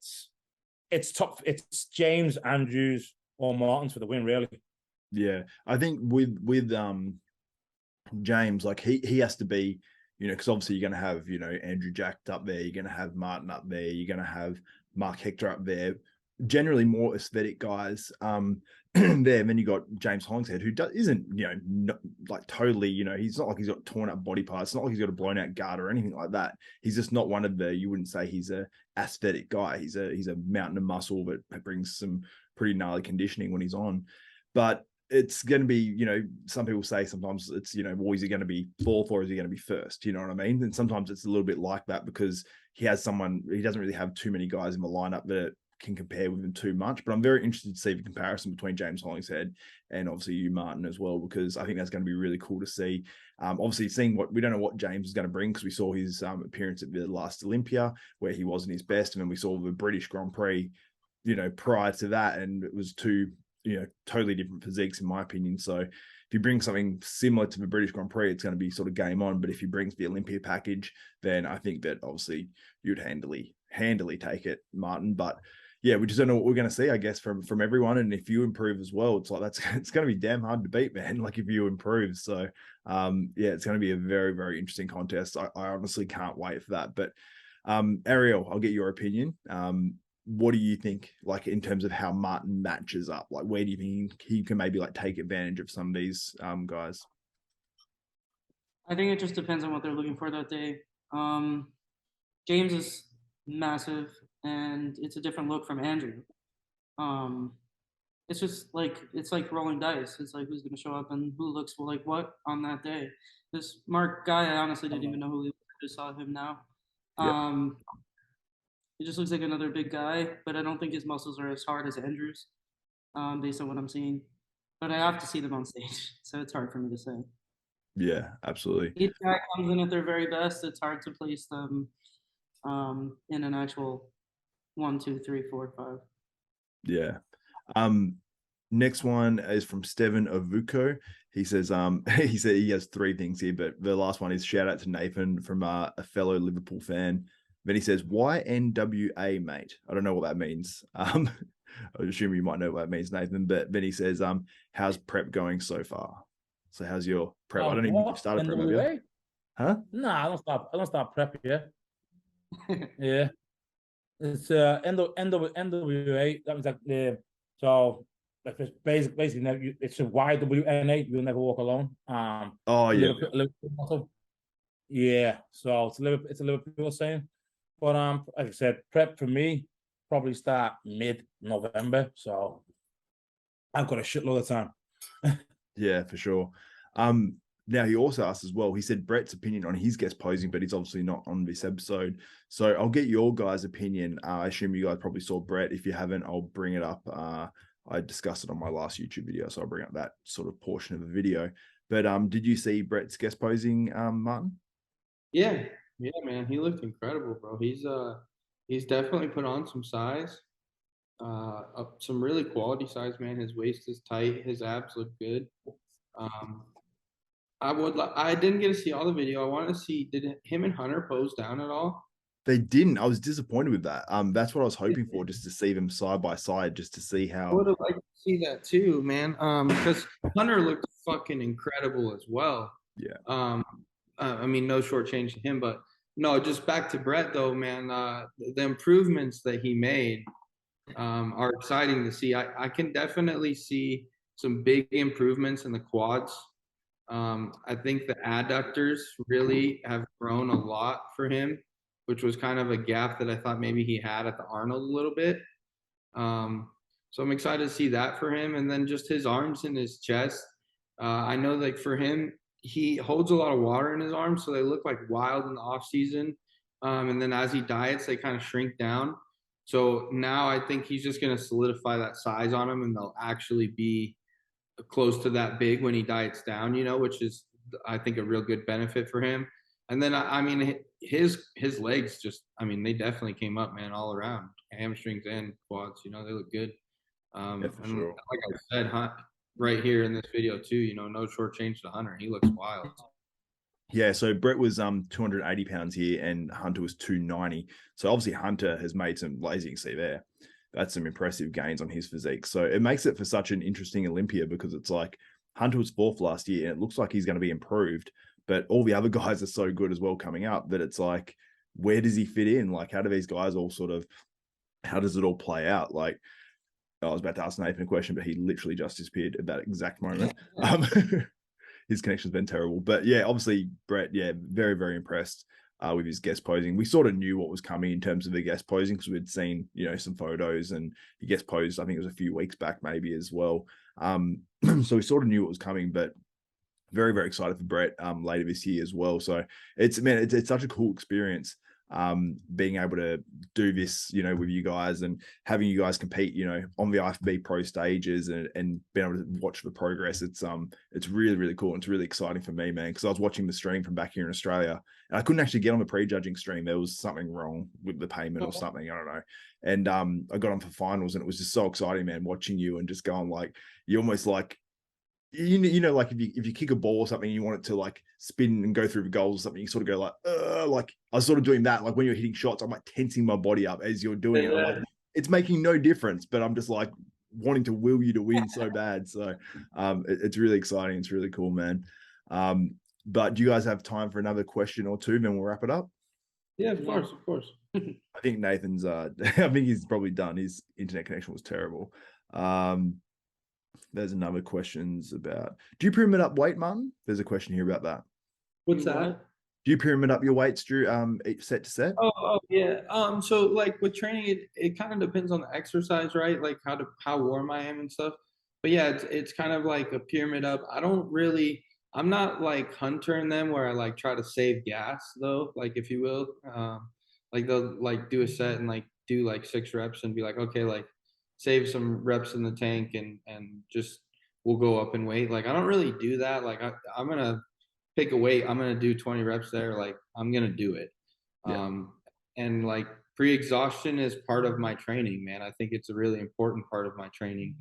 it's tough. It's James, Andrews, or Martins for the win, really. Yeah, I think with James, like he has to be, you know, because obviously you're going to have, you know, Andrew Jack up there, you're going to have Martin up there, you're going to have Mark Hector up there, generally more aesthetic guys there. And then you got James Hollingshead, who isn't, you know, not, like totally, you know, he's not like he's got torn up body parts. It's not like he's got a blown out guard or anything like that. He's just not one of the, you wouldn't say he's a aesthetic guy. He's a mountain of muscle that brings some pretty gnarly conditioning when he's on. But it's going to be, you know, some people say sometimes it's, you know, well, is he going to be fourth or is he going to be first? You know what I mean? And sometimes it's a little bit like that because he doesn't really have too many guys in the lineup that can compare with him too much. But I'm very interested to see the comparison between James Hollingshead and obviously you, Martin, as well, because I think that's going to be really cool to see. Obviously seeing we don't know what James is going to bring because we saw his appearance at the last Olympia where he wasn't his best. And then we saw the British Grand Prix, you know, prior to that. And it was two, you know, totally different physiques in my opinion. So if you bring something similar to the British Grand Prix, it's going to be sort of game on. But if he brings the Olympia package, then I think that obviously you'd handily take it, Martin. But yeah, we just don't know what we're going to see, I guess, from everyone. And if you improve as well, it's like it's going to be damn hard to beat, man. Like if you improve. So yeah, it's going to be a very, very interesting contest. I honestly can't wait for that. But Ariel, I'll get your opinion. What do you think, like in terms of how Martin matches up? Like, where do you think he can maybe like take advantage of some of these guys? I think it just depends on what they're looking for that day. James is massive, and it's a different look from Andrew. It's just like it's like rolling dice. It's like who's going to show up and who looks like what on that day. This Mark guy, I honestly didn't even know who he was. I just saw him now. Yep. He just looks like another big guy, but I don't think his muscles are as hard as Andrew's, based on what I'm seeing. But I have to see them on stage, so it's hard for me to say. Yeah, absolutely. Each guy comes in at their very best. It's hard to place them in an actual 1, 2, 3, 4, 5. Yeah. Next one is from Steven Avuko. He says, he said he has 3 things here, but the last one is shout out to Nathan from a fellow Liverpool fan. Then he says, why NWA, mate? I don't know what that means. I assume you might know what that means, Nathan. But then he says, how's prep going so far? So how's your prep? I don't even think you've started prep, have you? Huh? No, I don't start prep yet. Yeah. It's NWA. That means like so it's basically it's a YWNA. You'll never walk alone. Oh yeah. Liverpool, yeah. So it's a Liverpool saying. But like I said, prep for me probably start mid-November. So I've got a shitload of time. Yeah, for sure. Now he also asked as well, he said Brett's opinion on his guest posing, but he's obviously not on this episode. So I'll get your guys' opinion. I assume you guys probably saw Brett. If you haven't, I'll bring it up. I discussed it on my last YouTube video, so I'll bring up that sort of portion of the video. But did you see Brett's guest posing, Martin? Yeah, man, he looked incredible, bro. He's definitely put on some size, some really quality size, man. His waist is tight, his abs look good. I didn't get to see all the video. I wanted to see, did him and Hunter pose down at all? They didn't. I was disappointed with that. That's what I was hoping for, just to see them side by side, just to see how. I would have liked to see that too, man. Because Hunter looked fucking incredible as well. Yeah. I mean, no short change to him, but no, just back to Brett though, man. The improvements that he made are exciting to see. I can definitely see some big improvements in the quads. I think the adductors really have grown a lot for him, which was kind of a gap that I thought maybe he had at the Arnold a little bit. So I'm excited to see that for him. And then just his arms and his chest. I know like for him, he holds a lot of water in his arms, so they look like wild in the off season. And then as he diets, they kind of shrink down. So now I think he's just going to solidify that size on him, and they'll actually be close to that big when he diets down, you know, which is, I think, a real good benefit for him. And then, I mean, his legs just, I mean, they definitely came up, man, all around, hamstrings and quads, you know, they look good. Yeah, for and sure. like I said, right here in this video too, you know, no short change to Hunter. He looks wild. Yeah, so Brett was 280 pounds here and Hunter was 290. So obviously Hunter has made some, as you can see there, that's some impressive gains on his physique. So it makes it for such an interesting Olympia, because it's like Hunter was 4th last year and it looks like he's going to be improved, but all the other guys are so good as well coming up that it's like, where does he fit in? Like, how do these guys all sort of, how does it all play out? Like, I was about to ask Nathan a question, but he literally just disappeared at that exact moment. His connection's been terrible. But yeah, obviously, Brett, yeah, very, very impressed with his guest posing. We sort of knew what was coming in terms of the guest posing, because we'd seen, you know, some photos, and he guest posed, I think it was a few weeks back maybe as well. So we sort of knew what was coming, but very, very excited for Brett later this year as well. So it's such a cool experience, being able to do this, you know, with you guys and having you guys compete, you know, on the IFBB pro stages and being able to watch the progress. It's really, really cool. And it's really exciting for me, man, because I was watching the stream from back here in Australia and I couldn't actually get on the prejudging stream. There was something wrong with the payment or something, I don't know. And I got on for finals and it was just so exciting, man, watching you and just going like, you almost like, you know, like if you kick a ball or something, you want it to like spin and go through the goals or something, you sort of go like I was sort of doing that. Like when you're hitting shots, I'm like tensing my body up as you're doing it. I'm like, it's making no difference, but I'm just like wanting to will you to win so bad. So it's really exciting. It's really cool, man. But do you guys have time for another question or two? Then we'll wrap it up. Yeah, of course. I think Nathan's I think he's probably done. His internet connection was terrible. There's another questions about, do you pyramid up weight, Martin? There's a question here about that. What's that? Do you pyramid up your weights, Drew, set to set? Oh yeah. So like with training, it kind of depends on the exercise, right? Like how warm I am and stuff. But yeah, it's kind of like a pyramid up. I'm not like Hunter and them where I like try to save gas though, like if you will. Like they'll like do a set and like do like 6 reps and be like, okay, like save some reps in the tank and just we'll go up in weight. Like I don't really do that. Like I'm gonna pick a weight, I'm gonna do 20 reps there, like I'm gonna do it. Yeah. And like pre-exhaustion is part of my training, man. I think it's a really important part of my training.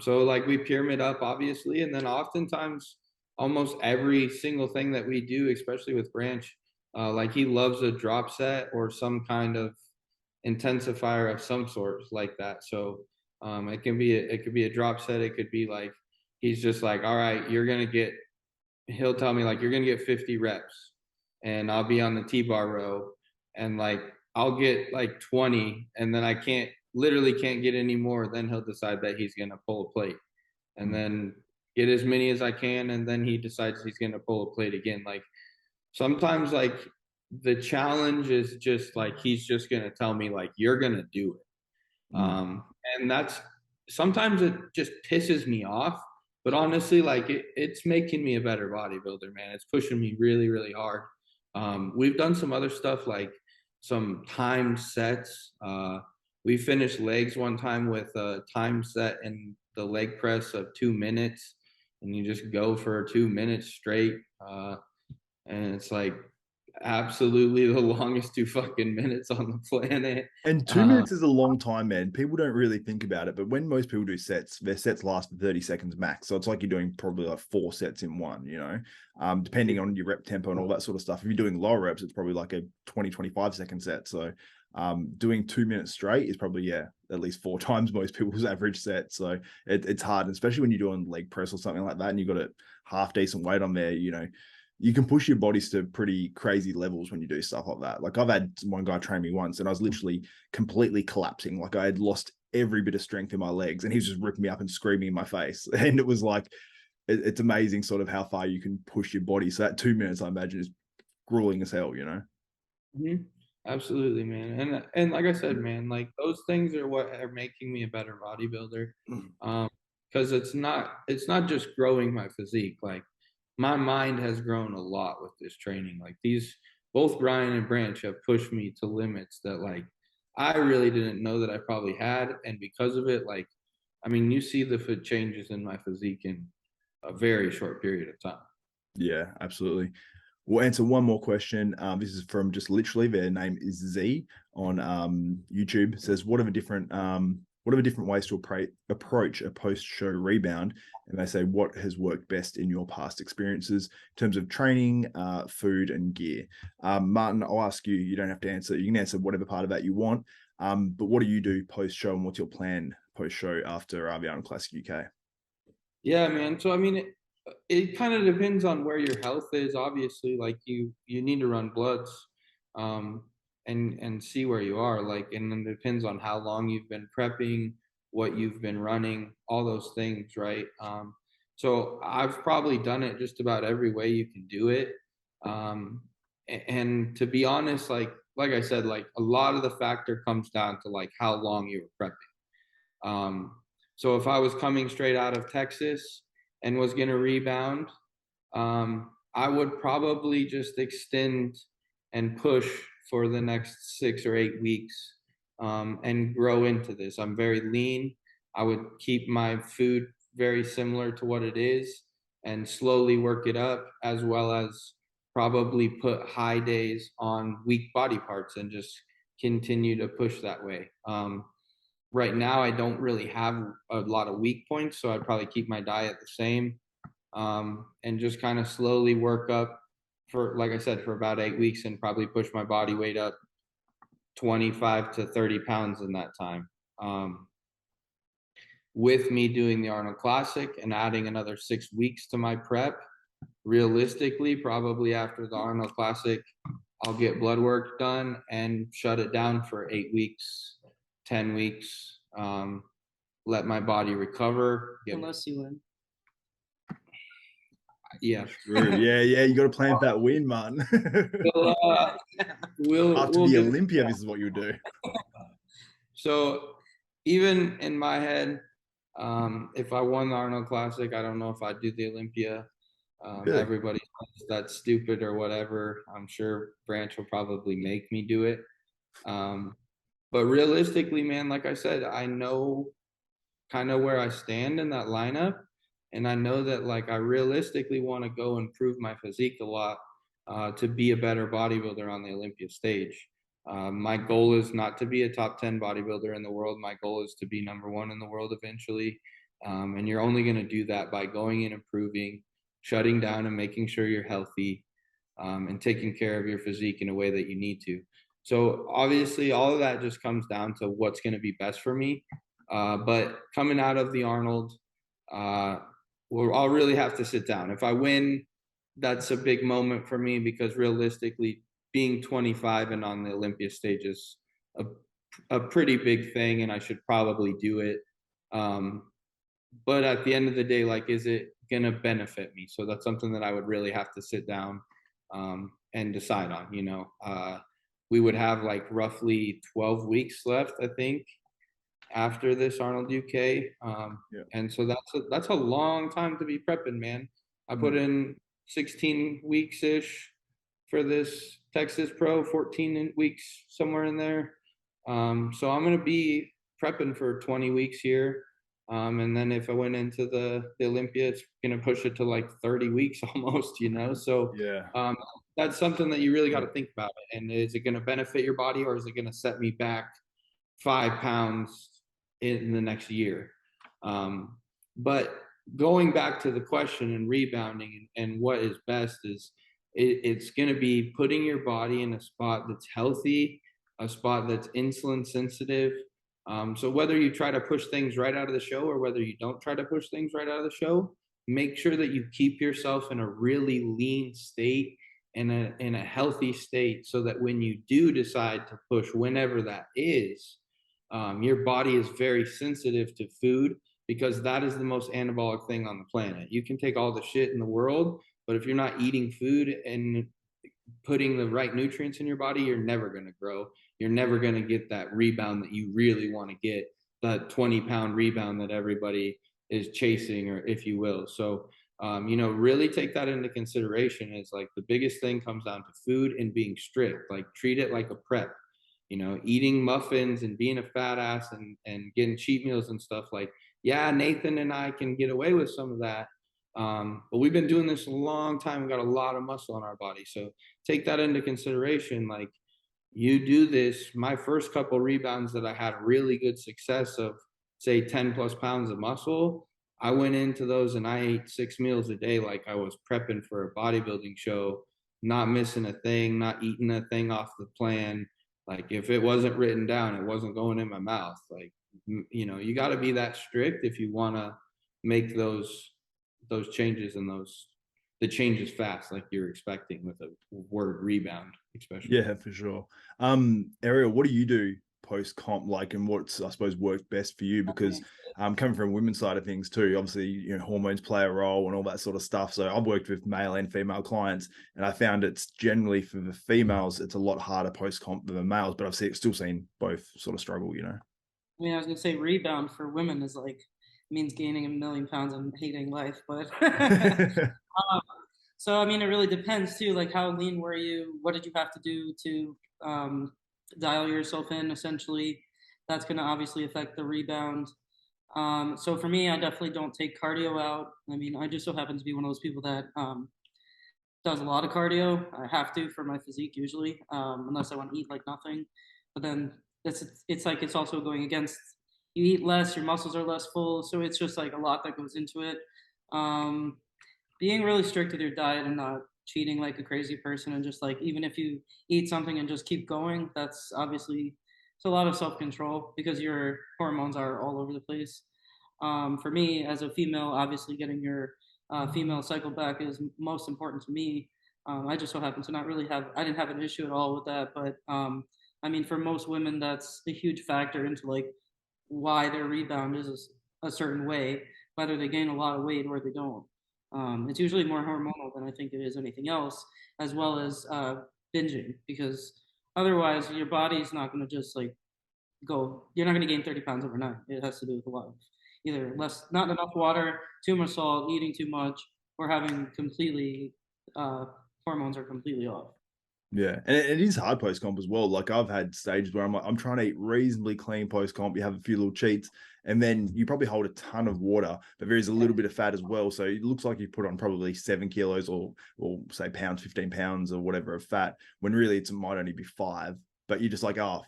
So like we pyramid up obviously, and then oftentimes almost every single thing that we do, especially with Branch, like he loves a drop set or some kind of intensifier of some sort like that. So it could be a drop set. It could be like he's just like, all right, he'll tell me like you're gonna get 50 reps, and I'll be on the T-bar row, and like I'll get like 20, and then I literally can't get any more. Then he'll decide that he's gonna pull a plate, and then get as many as I can, and then he decides he's gonna pull a plate again. Like sometimes like the challenge is just like, he's just going to tell me like, you're going to do it. And that's, sometimes it just pisses me off, but honestly, like it's making me a better bodybuilder, man. It's pushing me really, really hard. We've done some other stuff, like some timed sets. We finished legs one time with a time set in the leg press of 2 minutes, and you just go for 2 minutes straight. And it's like absolutely the longest 2 fucking minutes on the planet. And 2 minutes is a long time, man. People don't really think about it, but when most people do sets, their sets last for 30 seconds max. So it's like you're doing probably like 4 sets in one, you know, depending on your rep tempo and all that sort of stuff. If you're doing lower reps, it's probably like a 20, 25 second set. So doing 2 minutes straight is probably, at least 4 times most people's average set. So it's hard, especially when you're doing leg press or something like that, and you've got a half decent weight on there, you know. You can push your bodies to pretty crazy levels when you do stuff like that. Like I've had one guy train me once and I was literally completely collapsing. Like I had lost every bit of strength in my legs and he was just ripping me up and screaming in my face. And it was like, it's amazing sort of how far you can push your body. So that 2 minutes, I imagine, is grueling as hell, you know? Mm-hmm. Absolutely, man. And like I said, man, like those things are what are making me a better bodybuilder. Because it's not just growing my physique. Like my mind has grown a lot with this training. Like both Brian and Branch have pushed me to limits that like I really didn't know that I probably had. And because of it, like, I mean, you see the changes in my physique in a very short period of time. Yeah, absolutely. We'll answer one more question. This is from just literally, their name is Z on YouTube. It says, what are the different ways to approach a post-show rebound? And they say, what has worked best in your past experiences in terms of training, food, and gear? Martin, I'll ask you. You don't have to answer. You can answer whatever part of that you want. But what do you do post-show, and what's your plan post-show after the Arnold Classic UK? Yeah, man. So I mean, it kind of depends on where your health is. Obviously, like you need to run bloods, and see where you are. Like, and then it depends on how long you've been prepping, what you've been running, all those things, right? So I've probably done it just about every way you can do it. And to be honest, like I said, like a lot of the factor comes down to like how long you were prepping. So if I was coming straight out of Texas and was going to rebound, I would probably just extend and push for the next 6 or 8 weeks, and grow into this. I'm very lean. I would keep my food very similar to what it is and slowly work it up, as well as probably put high days on weak body parts and just continue to push that way. Right now, I don't really have a lot of weak points, so I'd probably keep my diet the same, and just kind of slowly work up for, like I said, for about 8 weeks, and probably push my body weight up 25 to 30 pounds in that time. With me doing the Arnold Classic and adding another 6 weeks to my prep, realistically, probably after the Arnold Classic, I'll get blood work done and shut it down for 8 weeks, 10 weeks, let my body recover. Unless you win. Yeah. Yeah, you got to plan for that win, Martin. After the Olympia, this is what you do. So even in my head, if I won the Arnold Classic, I don't know if I'd do the Olympia. Really? Everybody thinks that's stupid or whatever. I'm sure Branch will probably make me do it. But realistically, man, like I said, I know kind of where I stand in that lineup. And I know that like I realistically want to go improve my physique a lot, to be a better bodybuilder on the Olympia stage. My goal is not to be a top 10 bodybuilder in the world. My goal is to be #1 in the world eventually. And you're only going to do that by going and improving, shutting down and making sure you're healthy, and taking care of your physique in a way that you need to. So obviously all of that just comes down to what's going to be best for me. But coming out of the Arnold, I'll really have to sit down. If I win, that's a big moment for me, because realistically, being 25 and on the Olympia stage is a pretty big thing, and I should probably do it. But at the end of the day, like, is it going to benefit me? So that's something that I would really have to sit down, and decide on. We would have like roughly 12 weeks left, I think, after this Arnold UK. And so that's a long time to be prepping, man. I put in 16 weeks ish for this Texas Pro, 14 weeks somewhere in there. So I'm gonna be prepping for 20 weeks here. And then if I went into the Olympia, it's gonna push it to like 30 weeks almost, So that's something that you really got to think about. And is it gonna benefit your body, or is it gonna set me back 5 pounds in the next year? But going back to the question and rebounding and what is best is it's going to be putting your body in a spot that's healthy, a spot that's insulin sensitive. So whether you try to push things right out of the show or whether you don't try to push things right out of the show, make sure that you keep yourself in a really lean state and in a healthy state, so that when you do decide to push, whenever that is, your body is very sensitive to food, because that is the most anabolic thing on the planet. You can take all the shit in the world, but if you're not eating food and putting the right nutrients in your body, you're never going to grow. You're never going to get that rebound that you really want to get, that 20-pound rebound that everybody is chasing, or if you will. So, really take that into consideration. Is like the biggest thing comes down to food and being strict. Like, treat it like a prep. Eating muffins and being a fat ass and getting cheat meals and stuff, like, yeah, Nathan and I can get away with some of that. But we've been doing this a long time. We've got a lot of muscle in our body. So take that into consideration. Like, you do this, my first couple rebounds that I had really good success of, say 10 plus pounds of muscle, I went into those and I ate 6 meals a day like I was prepping for a bodybuilding show, not missing a thing, not eating a thing off the plan. Like, if it wasn't written down, it wasn't going in my mouth. Like, you got to be that strict if you want to make those changes and the changes fast, like you're expecting with a word rebound, especially. Yeah, for sure. Ariel, what do you do post comp, like, and what's, I suppose, worked best for you? Because coming from women's side of things too, obviously, hormones play a role and all that sort of stuff. So I've worked with male and female clients, and I found it's generally for the females, it's a lot harder post comp than the males, but I've still seen both sort of struggle, I mean, I was gonna say rebound for women is like, means gaining 1,000,000 pounds and hating life, but so I mean, it really depends too. Like, how lean were you? What did you have to do to dial yourself in? Essentially, that's gonna obviously affect the rebound. So for me, I definitely don't take cardio out. I mean, I just so happen to be one of those people that does a lot of cardio. I have to for my physique usually, unless I want to eat like nothing. But then it's like it's also going against, you eat less, your muscles are less full, so it's just like a lot that goes into it. Being really strict with your diet and not cheating like a crazy person, and just like, even if you eat something and just keep going, that's obviously, it's a lot of self-control because your hormones are all over the place. For me as a female, obviously getting your female cycle back is most important to me. I just so happen to not really I didn't have an issue at all with that, but I mean, for most women, that's a huge factor into like why their rebound is a certain way, whether they gain a lot of weight or they don't. It's usually more hormonal than I think it is anything else, as well as binging, because otherwise your body's not going to just like you're not going to gain 30 pounds overnight. It has to do with a lot of either not enough water, too much salt, eating too much, or having completely, hormones are completely off. Yeah, and it is hard post comp as well. Like, I've had stages where I'm trying to eat reasonably clean post comp. You have a few little cheats, and then you probably hold a ton of water, but there is a little bit of fat as well. So it looks like you put on probably 7 kilos or say pounds, 15 pounds or whatever of fat, when really it might only be 5. But you're just like, oh,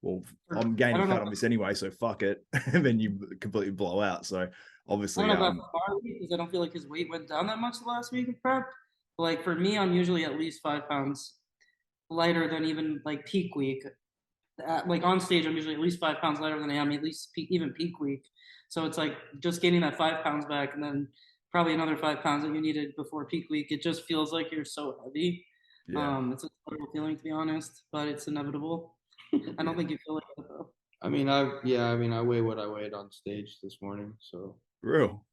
well, I'm gaining fat on this anyway, so fuck it, and then you completely blow out. So obviously, I don't know about Farley, because I don't feel like his weight went down that much the last week of prep. But like, for me, I'm usually at least 5 pounds lighter than even like peak week. Like, on stage, I'm usually at least 5 pounds lighter than I am at least even peak week. So it's like just gaining that 5 pounds back, and then probably another 5 pounds that you needed before peak week. It just feels like you're so heavy. Yeah. It's a terrible feeling, to be honest, but it's inevitable. I don't think you feel like that though. I mean, I weigh what I weighed on stage this morning. So real.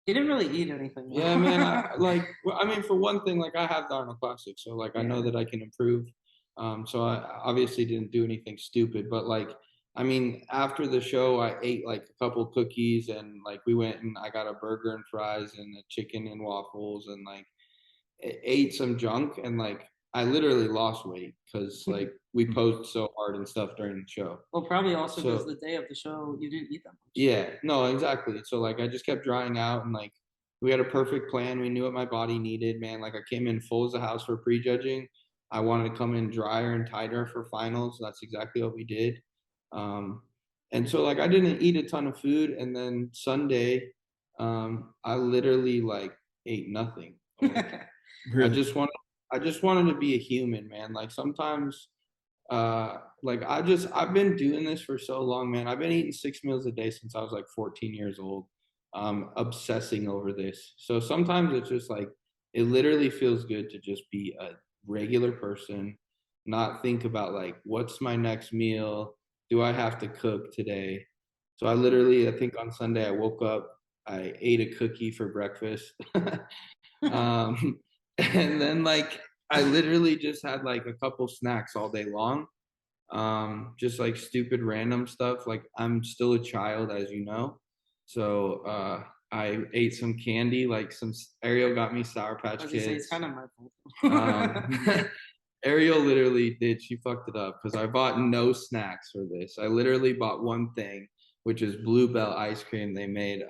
He didn't really eat anything. Yeah, man. I mean, for one thing, like I have the Arnold Classic, so like I know that I can improve. So I obviously didn't do anything stupid, but like, I mean, after the show, I ate like a couple cookies and like we went and I got a burger and fries and a chicken and waffles and like ate some junk and like I literally lost weight because like we posed so hard and stuff during the show. Well, probably also because So- the day of the show you didn't eat that much. Yeah, no, exactly. So like I just kept drying out and like we had a perfect plan. We knew what my body needed, man. Like I came in full as a house for prejudging. I wanted to come in drier and tighter for finals. That's exactly what we did. And so like I didn't eat a ton of food and then Sunday I literally like ate nothing. Like, Really? I just wanted to be a human, man. Like sometimes like I've been doing this for so long, man. I've been eating 6 meals a day since I was like 14 years old, obsessing over this. So sometimes it's just like it literally feels good to just be a regular person, not think about like what's my next meal, do I have to cook today? So I think on Sunday I woke up, I ate a cookie for breakfast. And then like I literally just had like a couple snacks all day long. Just like stupid random stuff. Like I'm still a child, as you know. So I ate some candy, like some Ariel got me Sour Patch I was gonna say, Kids. it's kind of my fault. Ariel literally did, she fucked it up because I bought no snacks for this. I literally bought one thing, which is Bluebell ice cream. They made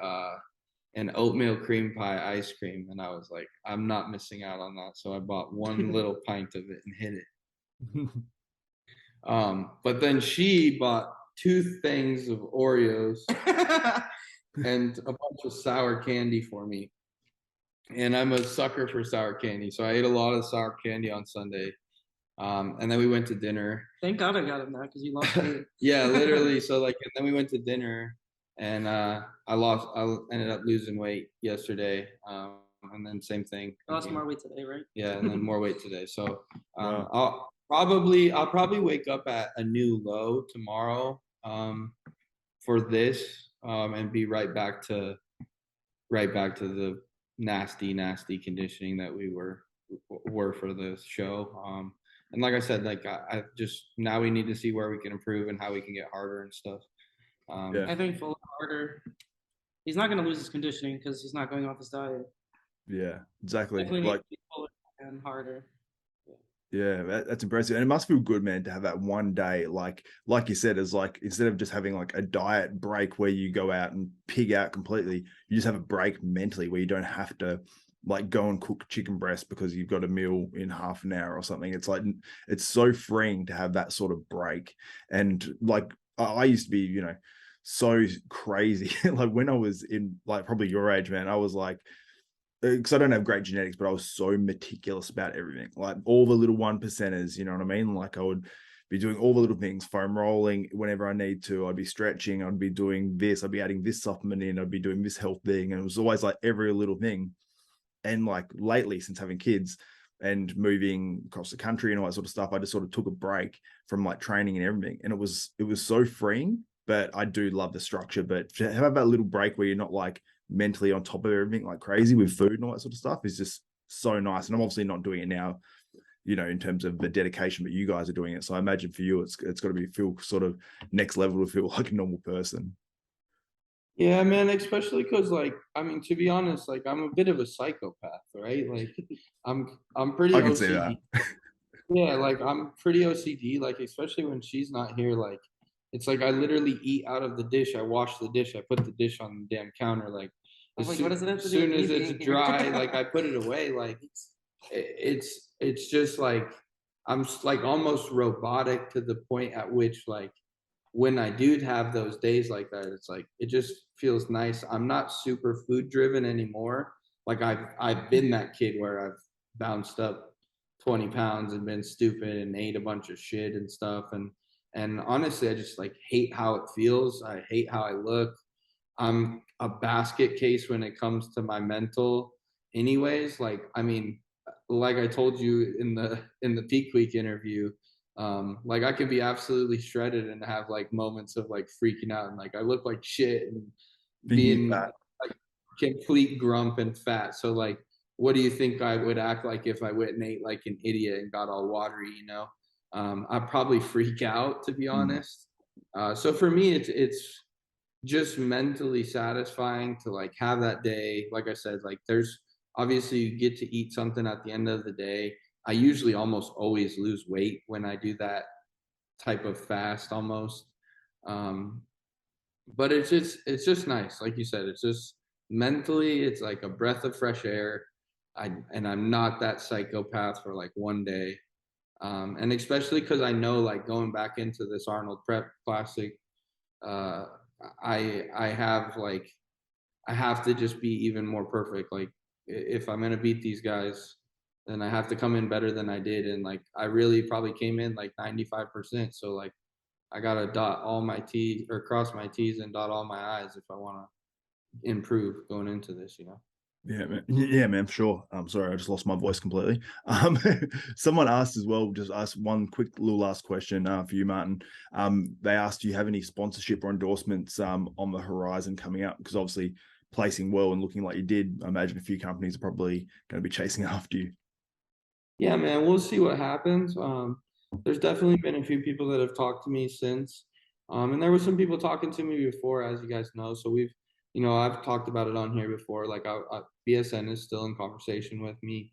an oatmeal cream pie ice cream. And I was like, I'm not missing out on that. So I bought one little pint of it and hid it. But then she bought 2 things of Oreos and a bunch of sour candy for me. And I'm a sucker for sour candy. So I ate a lot of sour candy on Sunday. And then we went to dinner. Thank God I got him that because you lost weight. Yeah, literally. So like, and then we went to dinner and I ended up losing weight yesterday. And then same thing. I lost more weight today, right? Yeah, and then more weight today. So Wow. I'll probably wake up at a new low tomorrow for this and be right back to the nasty conditioning that we were for the show. And like I said, like I just now we need to see where we can improve and how we can get harder and stuff. Yeah. I think full harder. He's not going to lose his conditioning because he's not going off his diet. Yeah, exactly. Definitely Like, need to be fuller and harder. yeah, that's impressive. And it must feel good, man, to have that one day, like you said, is like instead of just having like a diet break where you go out and pig out completely, you just have a break mentally where you don't have to like go and cook chicken breast because you've got a meal in half an hour or something. It's like it's so freeing to have that sort of break. And like I used to be, you know, so crazy. Like when I was in like probably your age, man, I was like, because I don't have great genetics, but I was so meticulous about everything, like all the little 1%ers, you know what I mean? Like I would be doing all the little things, foam rolling whenever I need to. I'd be stretching. I'd be doing this. I'd be adding this supplement in. I'd be doing this health thing. And it was always like every little thing. And like lately, since having kids and moving across the country and all that sort of stuff, I just sort of took a break from like training and everything. And it was so freeing, but I do love the structure. But to have that little break where you're not like mentally on top of everything like crazy with food and all that sort of stuff is just so nice. And I'm obviously not doing it now, you know, in terms of the dedication, but you guys are doing it. So I imagine for you, it's got to be feel sort of next level to feel like a normal person. Yeah, man, especially because like I mean, to be honest, like I'm a bit of a psychopath, right? Like I'm pretty I can OCD. see that. Yeah, like I'm pretty OCD, like especially when she's not here, like it's like I literally eat out of the dish, I wash the dish, I put the dish on the damn counter, like I'm like, what does it have to do soon with as me it's being here? dry, like I put it away. Like it's just like I'm like almost robotic to the point at which like when I do have those days like that, it's like it just feels nice. I'm not super food driven anymore. Like I've been that kid where I've bounced up 20 pounds and been stupid and ate a bunch of shit and stuff. And honestly, I just like hate how it feels. I hate how I look. I'm a basket case when it comes to my mental anyways. Like I mean, like I told you in the peak week interview, like I could be absolutely shredded and have like moments of like freaking out and like I look like shit and being like complete grump and fat. So like, what do you think I would act like if I went and ate like an idiot and got all watery, you know? I'd probably freak out, to be honest. So for me, it's just mentally satisfying to like have that day. Like I said, like there's obviously you get to eat something at the end of the day. I usually almost always lose weight when I do that type of fast almost. But it's just nice. Like you said, it's just mentally, it's like a breath of fresh air. I'm not that psychopath for like one day. And especially because I know like going back into this Arnold Prep Classic, I have to just be even more perfect. Like if I'm gonna beat these guys, then I have to come in better than I did. And like I really probably came in like 95%. So like I gotta dot all my T's or cross my T's and dot all my I's if I wanna improve going into this, you know. Yeah, man. Yeah, man, for sure. I'm sorry, I just lost my voice completely. Someone asked as well, just ask one quick little last question for you, Martin. They asked, do you have any sponsorship or endorsements on the horizon coming up? Because obviously placing well and looking like you did, I imagine a few companies are probably going to be chasing after you. Yeah, man, we'll see what happens. There's definitely been a few people that have talked to me since. And there were some people talking to me before, as you guys know. So we've, you know, I've talked about it on here before. Like BSN is still in conversation with me.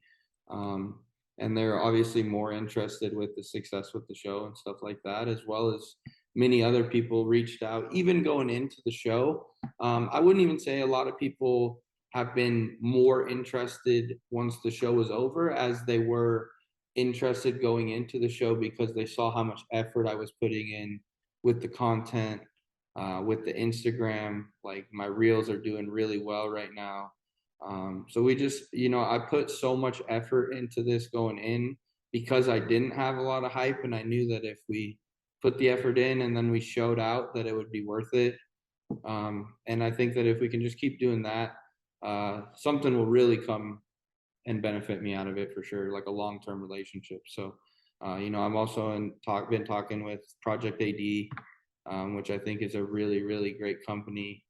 And they're obviously more interested with the success with the show and stuff like that, as well as many other people reached out, even going into the show. I wouldn't even say a lot of people have been more interested once the show was over as they were interested going into the show, because they saw how much effort I was putting in with the content, with the Instagram. Like my reels are doing really well right now. So we just, you know, I put so much effort into this going in because I didn't have a lot of hype, and I knew that if we put the effort in and then we showed out, that it would be worth it. And I think that if we can just keep doing that, something will really come and benefit me out of it for sure, like a long-term relationship. So, you know, I'm also been talking with Project AD, which I think is a really, really great company,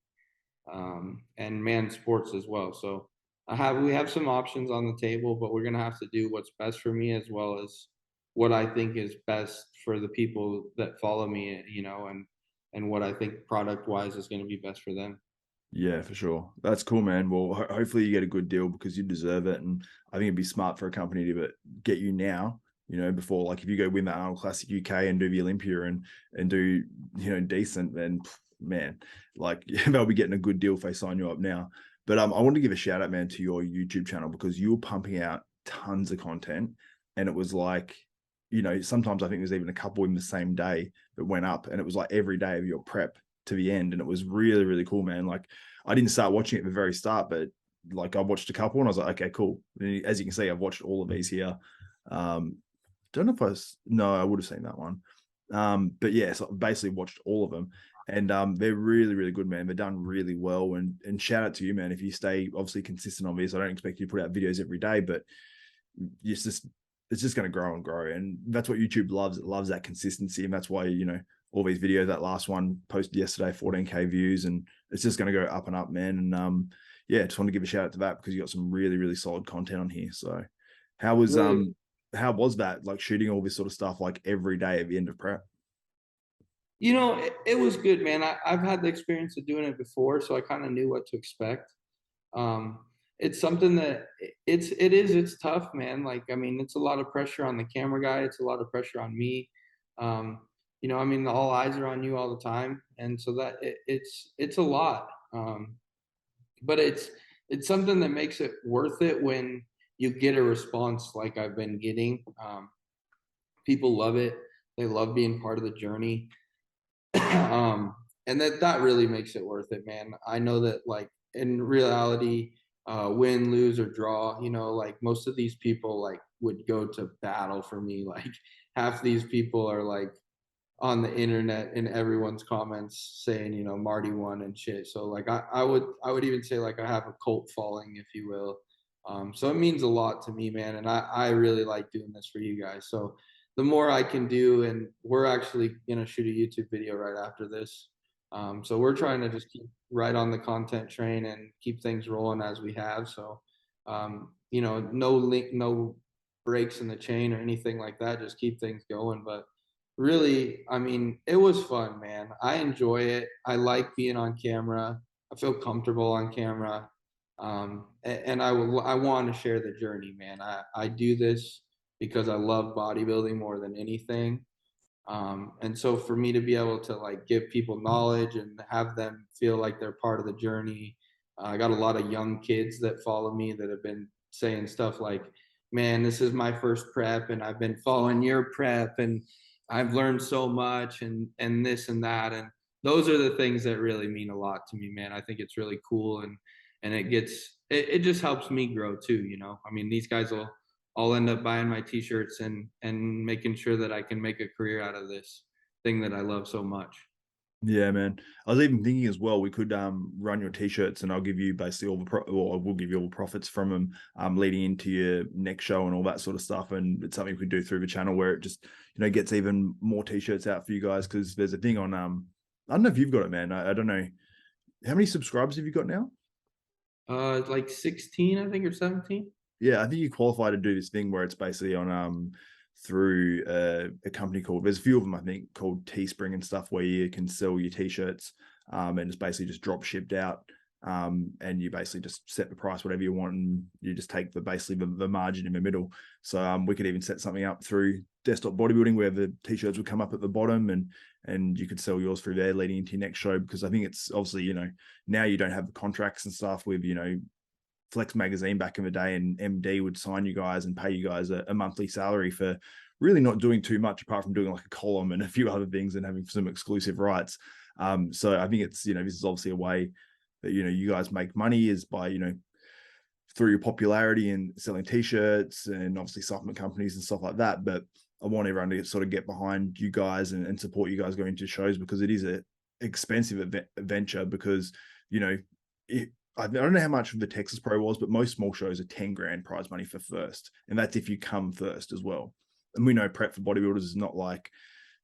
and Man Sports as well. So we have some options on the table, but we're gonna have to do what's best for me as well as what I think is best for the people that follow me, you know, and what I think product-wise is going to be best for them. Yeah, for sure. That's cool, man. Well, hopefully you get a good deal because you deserve it. And I think it'd be smart for a company to get you now, you know, before, like if you go win the Arnold Classic UK and do the Olympia and do, you know, decent, then man, like they'll be getting a good deal if they sign you up now. But I want to give a shout out, man, to your YouTube channel because you were pumping out tons of content, and it was like, you know, sometimes I think there's even a couple in the same day that went up, and it was like every day of your prep to the end, and it was really, really cool, man. Like I didn't start watching it at the very start, but like I watched a couple and I was like, okay, cool. And as you can see, I've watched all of these here. Don't know if no, I would have seen that one. But yeah, so I basically watched all of them, and they're really, really good, man. They're done really well, and shout out to you, man. If you stay obviously consistent on this, I don't expect you to put out videos every day, but it's just going to grow and grow, and that's what YouTube loves. It loves that consistency, and that's why, you know, all these videos, that last one posted yesterday, 14K views, and it's just going to go up and up, man. And yeah, just want to give a shout out to that because you got some really, really solid content on here. So how was that, like shooting all this sort of stuff like every day at the end of prep? You know, it was good, man. I've had the experience of doing it before, so I kind of knew what to expect. It's something that it's tough, man. Like, I mean, it's a lot of pressure on the camera guy. It's a lot of pressure on me. You know, I mean, all eyes are on you all the time. And so that it's a lot. But it's something that makes it worth it when you get a response like I've been getting. People love it. They love being part of the journey. And that really makes it worth it, man. I know that like in reality, win, lose, or draw, you know, like most of these people like would go to battle for me. Like half these people are like on the internet in everyone's comments saying, you know, Marty won and shit. So like I would even say like I have a cult following, if you will. So it means a lot to me, man. And I really like doing this for you guys. So the more I can do, and we're actually gonna shoot a YouTube video right after this. So we're trying to just keep right on the content train and keep things rolling as we have. So, you know, no breaks in the chain or anything like that. Just keep things going. But really, I mean, it was fun, man. I enjoy it. I like being on camera. I feel comfortable on camera. And I want to share the journey, man. I do this because I love bodybuilding more than anything. And so for me to be able to like give people knowledge and have them feel like they're part of the journey, I got a lot of young kids that follow me that have been saying stuff like, man, this is my first prep and I've been following your prep and I've learned so much and this and that. And those are the things that really mean a lot to me, man. I think it's really cool and it just helps me grow too, you know. I mean, these guys will I'll end up buying my t-shirts and making sure that I can make a career out of this thing that I love so much. Yeah, man. I was even thinking as well, we could run your t-shirts and I'll give you basically all the or we'll give you all the profits from them leading into your next show and all that sort of stuff. And it's something we could do through the channel where it just, you know, gets even more t-shirts out for you guys. Cause there's a thing on I don't know if you've got it, man. I don't know. How many subscribers have you got now? Like 16, I think, or 17. Yeah, I think you qualify to do this thing where it's basically on through a company called, there's a few of them I think called Teespring and stuff where you can sell your t-shirts and it's basically just drop shipped out and you basically just set the price whatever you want and you just take basically the margin in the middle. So we could even set something up through Desktop Bodybuilding where the t-shirts would come up at the bottom and you could sell yours through there leading into your next show, because I think it's obviously, you know, now you don't have the contracts and stuff with, you know, Flex Magazine back in the day, and MD would sign you guys and pay you guys a monthly salary for really not doing too much apart from doing like a column and a few other things and having some exclusive rights. So I think it's, you know, this is obviously a way that, you know, you guys make money is by, you know, through your popularity and selling t-shirts and obviously supplement companies and stuff like that. But I want everyone to sort of get behind you guys and support you guys going to shows, because it is a expensive venture, because, you know, I don't know how much the Texas Pro was, but most small shows are 10 grand prize money for first. And that's if you come first as well. And we know prep for bodybuilders is not like,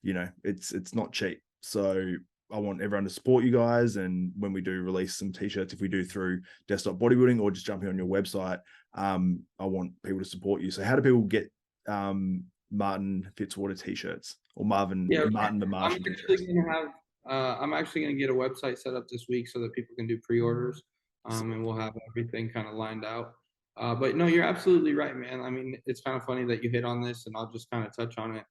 you know, it's not cheap. So I want everyone to support you guys. And when we do release some t-shirts, if we do through Desktop Bodybuilding or just jumping on your website, I want people to support you. So how do people get Martin Fitzwater t-shirts or Martin the Martian t-shirts? I'm actually gonna get a website set up this week so that people can do pre-orders. And we'll have everything kind of lined out. But no, you're absolutely right, man. I mean, it's kind of funny that you hit on this, and I'll just kind of touch on it,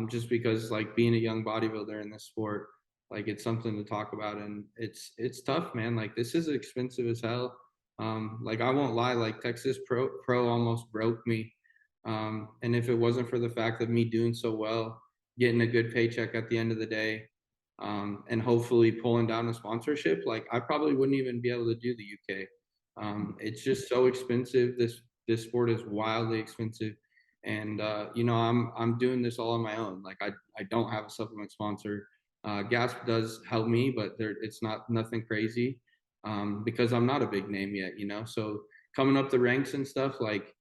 just because like being a young bodybuilder in this sport, like it's something to talk about, and it's tough, man. Like this is expensive as hell. Like I won't lie, like Texas Pro almost broke me, and if it wasn't for the fact of me doing so well, getting a good paycheck at the end of the day, and hopefully pulling down a sponsorship, like I probably wouldn't even be able to do the UK. It's just so expensive. This sport is wildly expensive, and you know, I'm doing this all on my own. Like I don't have a supplement sponsor. Gasp does help me, but it's nothing crazy, because I'm not a big name yet, you know. So coming up the ranks and stuff, like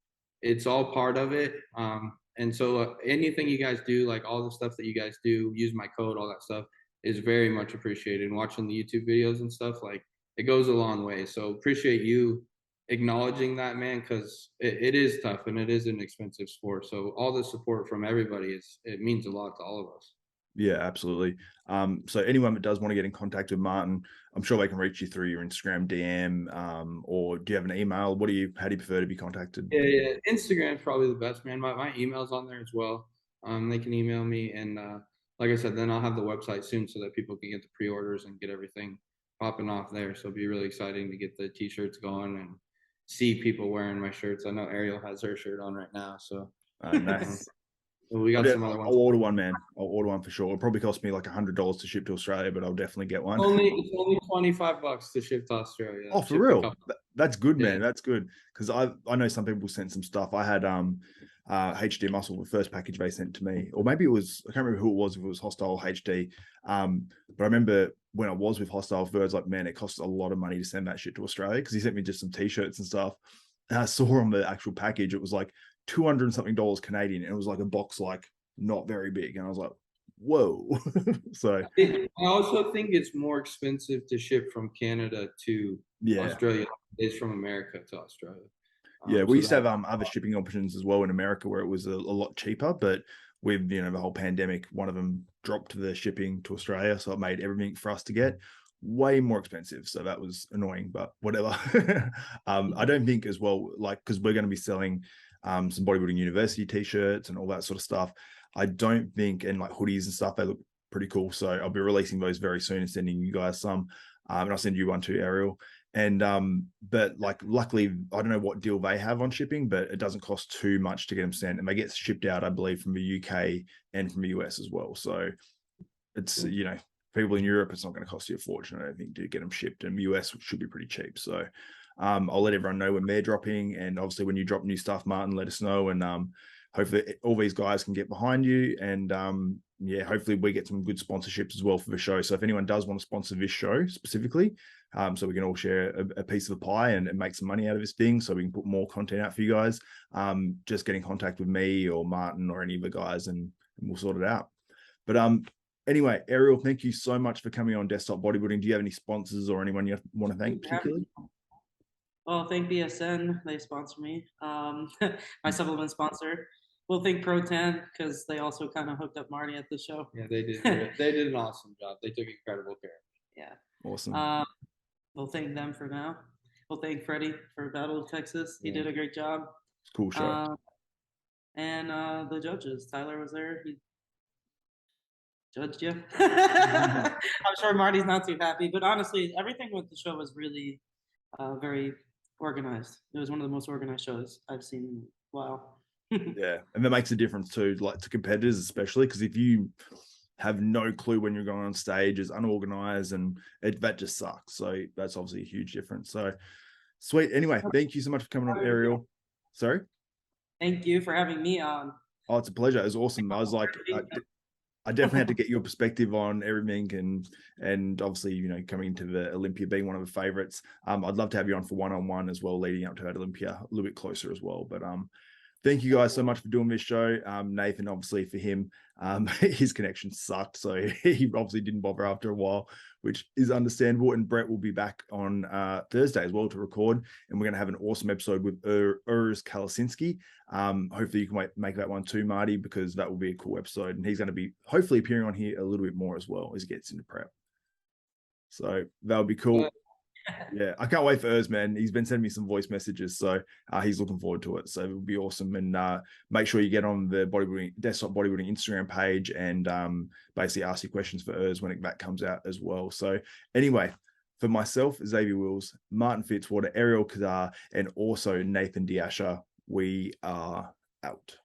it's all part of it. And so anything you guys do, like all the stuff that you guys do, use my code, all that stuff is very much appreciated. And watching the YouTube videos and stuff, like it goes a long way. So appreciate you acknowledging that, man, because it is tough and it is an expensive sport. So all the support from everybody it means a lot to all of us. Yeah, absolutely. So anyone that does want to get in contact with Martin, I'm sure they can reach you through your Instagram DM, or do you have an email? How do you prefer to be contacted? Yeah. Instagram is probably the best, man. My email's on there as well. They can email me, and like I said, then I'll have the website soon so that people can get the pre-orders and get everything popping off there. So it'll be really exciting to get the t-shirts going and see people wearing my shirts. I know Ariel has her shirt on right now, so Nice. we got some other ones. I'll order one, man. I'll order one for sure. It'll probably cost me like $100 to ship to Australia, but I'll definitely get one. It's only $25 to ship to Australia. Oh, for real? That's good, man. Yeah. That's good, because I know some people sent some stuff. I had HD Muscle, the first package they sent to me, or maybe it was, I can't remember who it was, if it was Hostile HD. But I remember when I was with Hostile Birds, like, man, it costs a lot of money to send that shit to Australia, because he sent me just some t-shirts and stuff. And I saw on the actual package, it was like $200 and something Canadian, and it was like a box, like not very big. And I was like, whoa. So I also think it's more expensive to ship from Canada to Australia than it is from America to Australia. Yeah, we so used to have other shipping options as well in America where it was a lot cheaper, but with the whole pandemic, one of them dropped the shipping to Australia, so it made everything for us to get way more expensive. So that was annoying, but whatever. I don't think as well, like, because we're going to be selling some Bodybuilding University t-shirts and all that sort of stuff. I don't think, and like hoodies and stuff, they look pretty cool. So I'll be releasing those very soon and sending you guys some. And I'll send you one too, Ariel. And but like luckily, I don't know what deal they have on shipping, but it doesn't cost too much to get them sent, and they get shipped out, I believe, from the UK and from the US as well. So it's people in Europe, it's not going to cost you a fortune, I don't think, to get them shipped, and the US should be pretty cheap. So I'll let everyone know when they're dropping, and obviously when you drop new stuff, Martin, let us know, and hopefully all these guys can get behind you, and hopefully we get some good sponsorships as well for the show. So if anyone does want to sponsor this show specifically, so we can all share a piece of the pie and make some money out of this thing, so we can put more content out for you guys, just get in contact with me or Martin or any of the guys, and we'll sort it out. But anyway, Ariel, thank you so much for coming on Desktop Bodybuilding. Do you have any sponsors or anyone you want to thank particularly? Well, thank BSN. They sponsor me. My supplement sponsor. Well, thank Pro10 because they also kind of hooked up Marty at the show. Yeah, they did. They did an awesome job. They took incredible care. Yeah. Awesome. We'll thank them for now. We'll thank Freddie for Battle of Texas. He did a great job. It's a cool show. And the judges. Tyler was there. He judged you. I'm sure Marty's not too happy, but honestly, everything with the show was really very organized. It was one of the most organized shows I've seen in a while. Yeah, and that makes a difference too, like to competitors especially, because if you have no clue when you're going on stage, is unorganized, and that just sucks. So that's obviously a huge difference. So sweet. Anyway, thank you so much for coming on, Ariel. Sorry? Thank you for having me on. Oh, it's a pleasure. It was awesome. I was like, I definitely had to get your perspective on everything, and obviously, coming into the Olympia, being one of the favorites. I'd love to have you on for one-on-one as well, leading up to that Olympia a little bit closer as well. But thank you guys so much for doing this show. Nathan, obviously for him, his connection sucked, so he obviously didn't bother after a while, which is understandable. And Brett will be back on Thursday as well to record, and we're going to have an awesome episode with Urs Kalasinski. Hopefully you can make that one too, Marty, because that will be a cool episode, and he's going to be hopefully appearing on here a little bit more as well as he gets into prep. So that'll be cool. Yeah, I can't wait for Urs, man. He's been sending me some voice messages, so he's looking forward to it. So it'll be awesome. And make sure you get on the Desktop Bodybuilding Instagram page and basically ask your questions for Urs when that comes out as well. So anyway, for myself, Xavier Wills, Martin Fitzwater, Ariel Khadr, and also Nathan De Asha, we are out.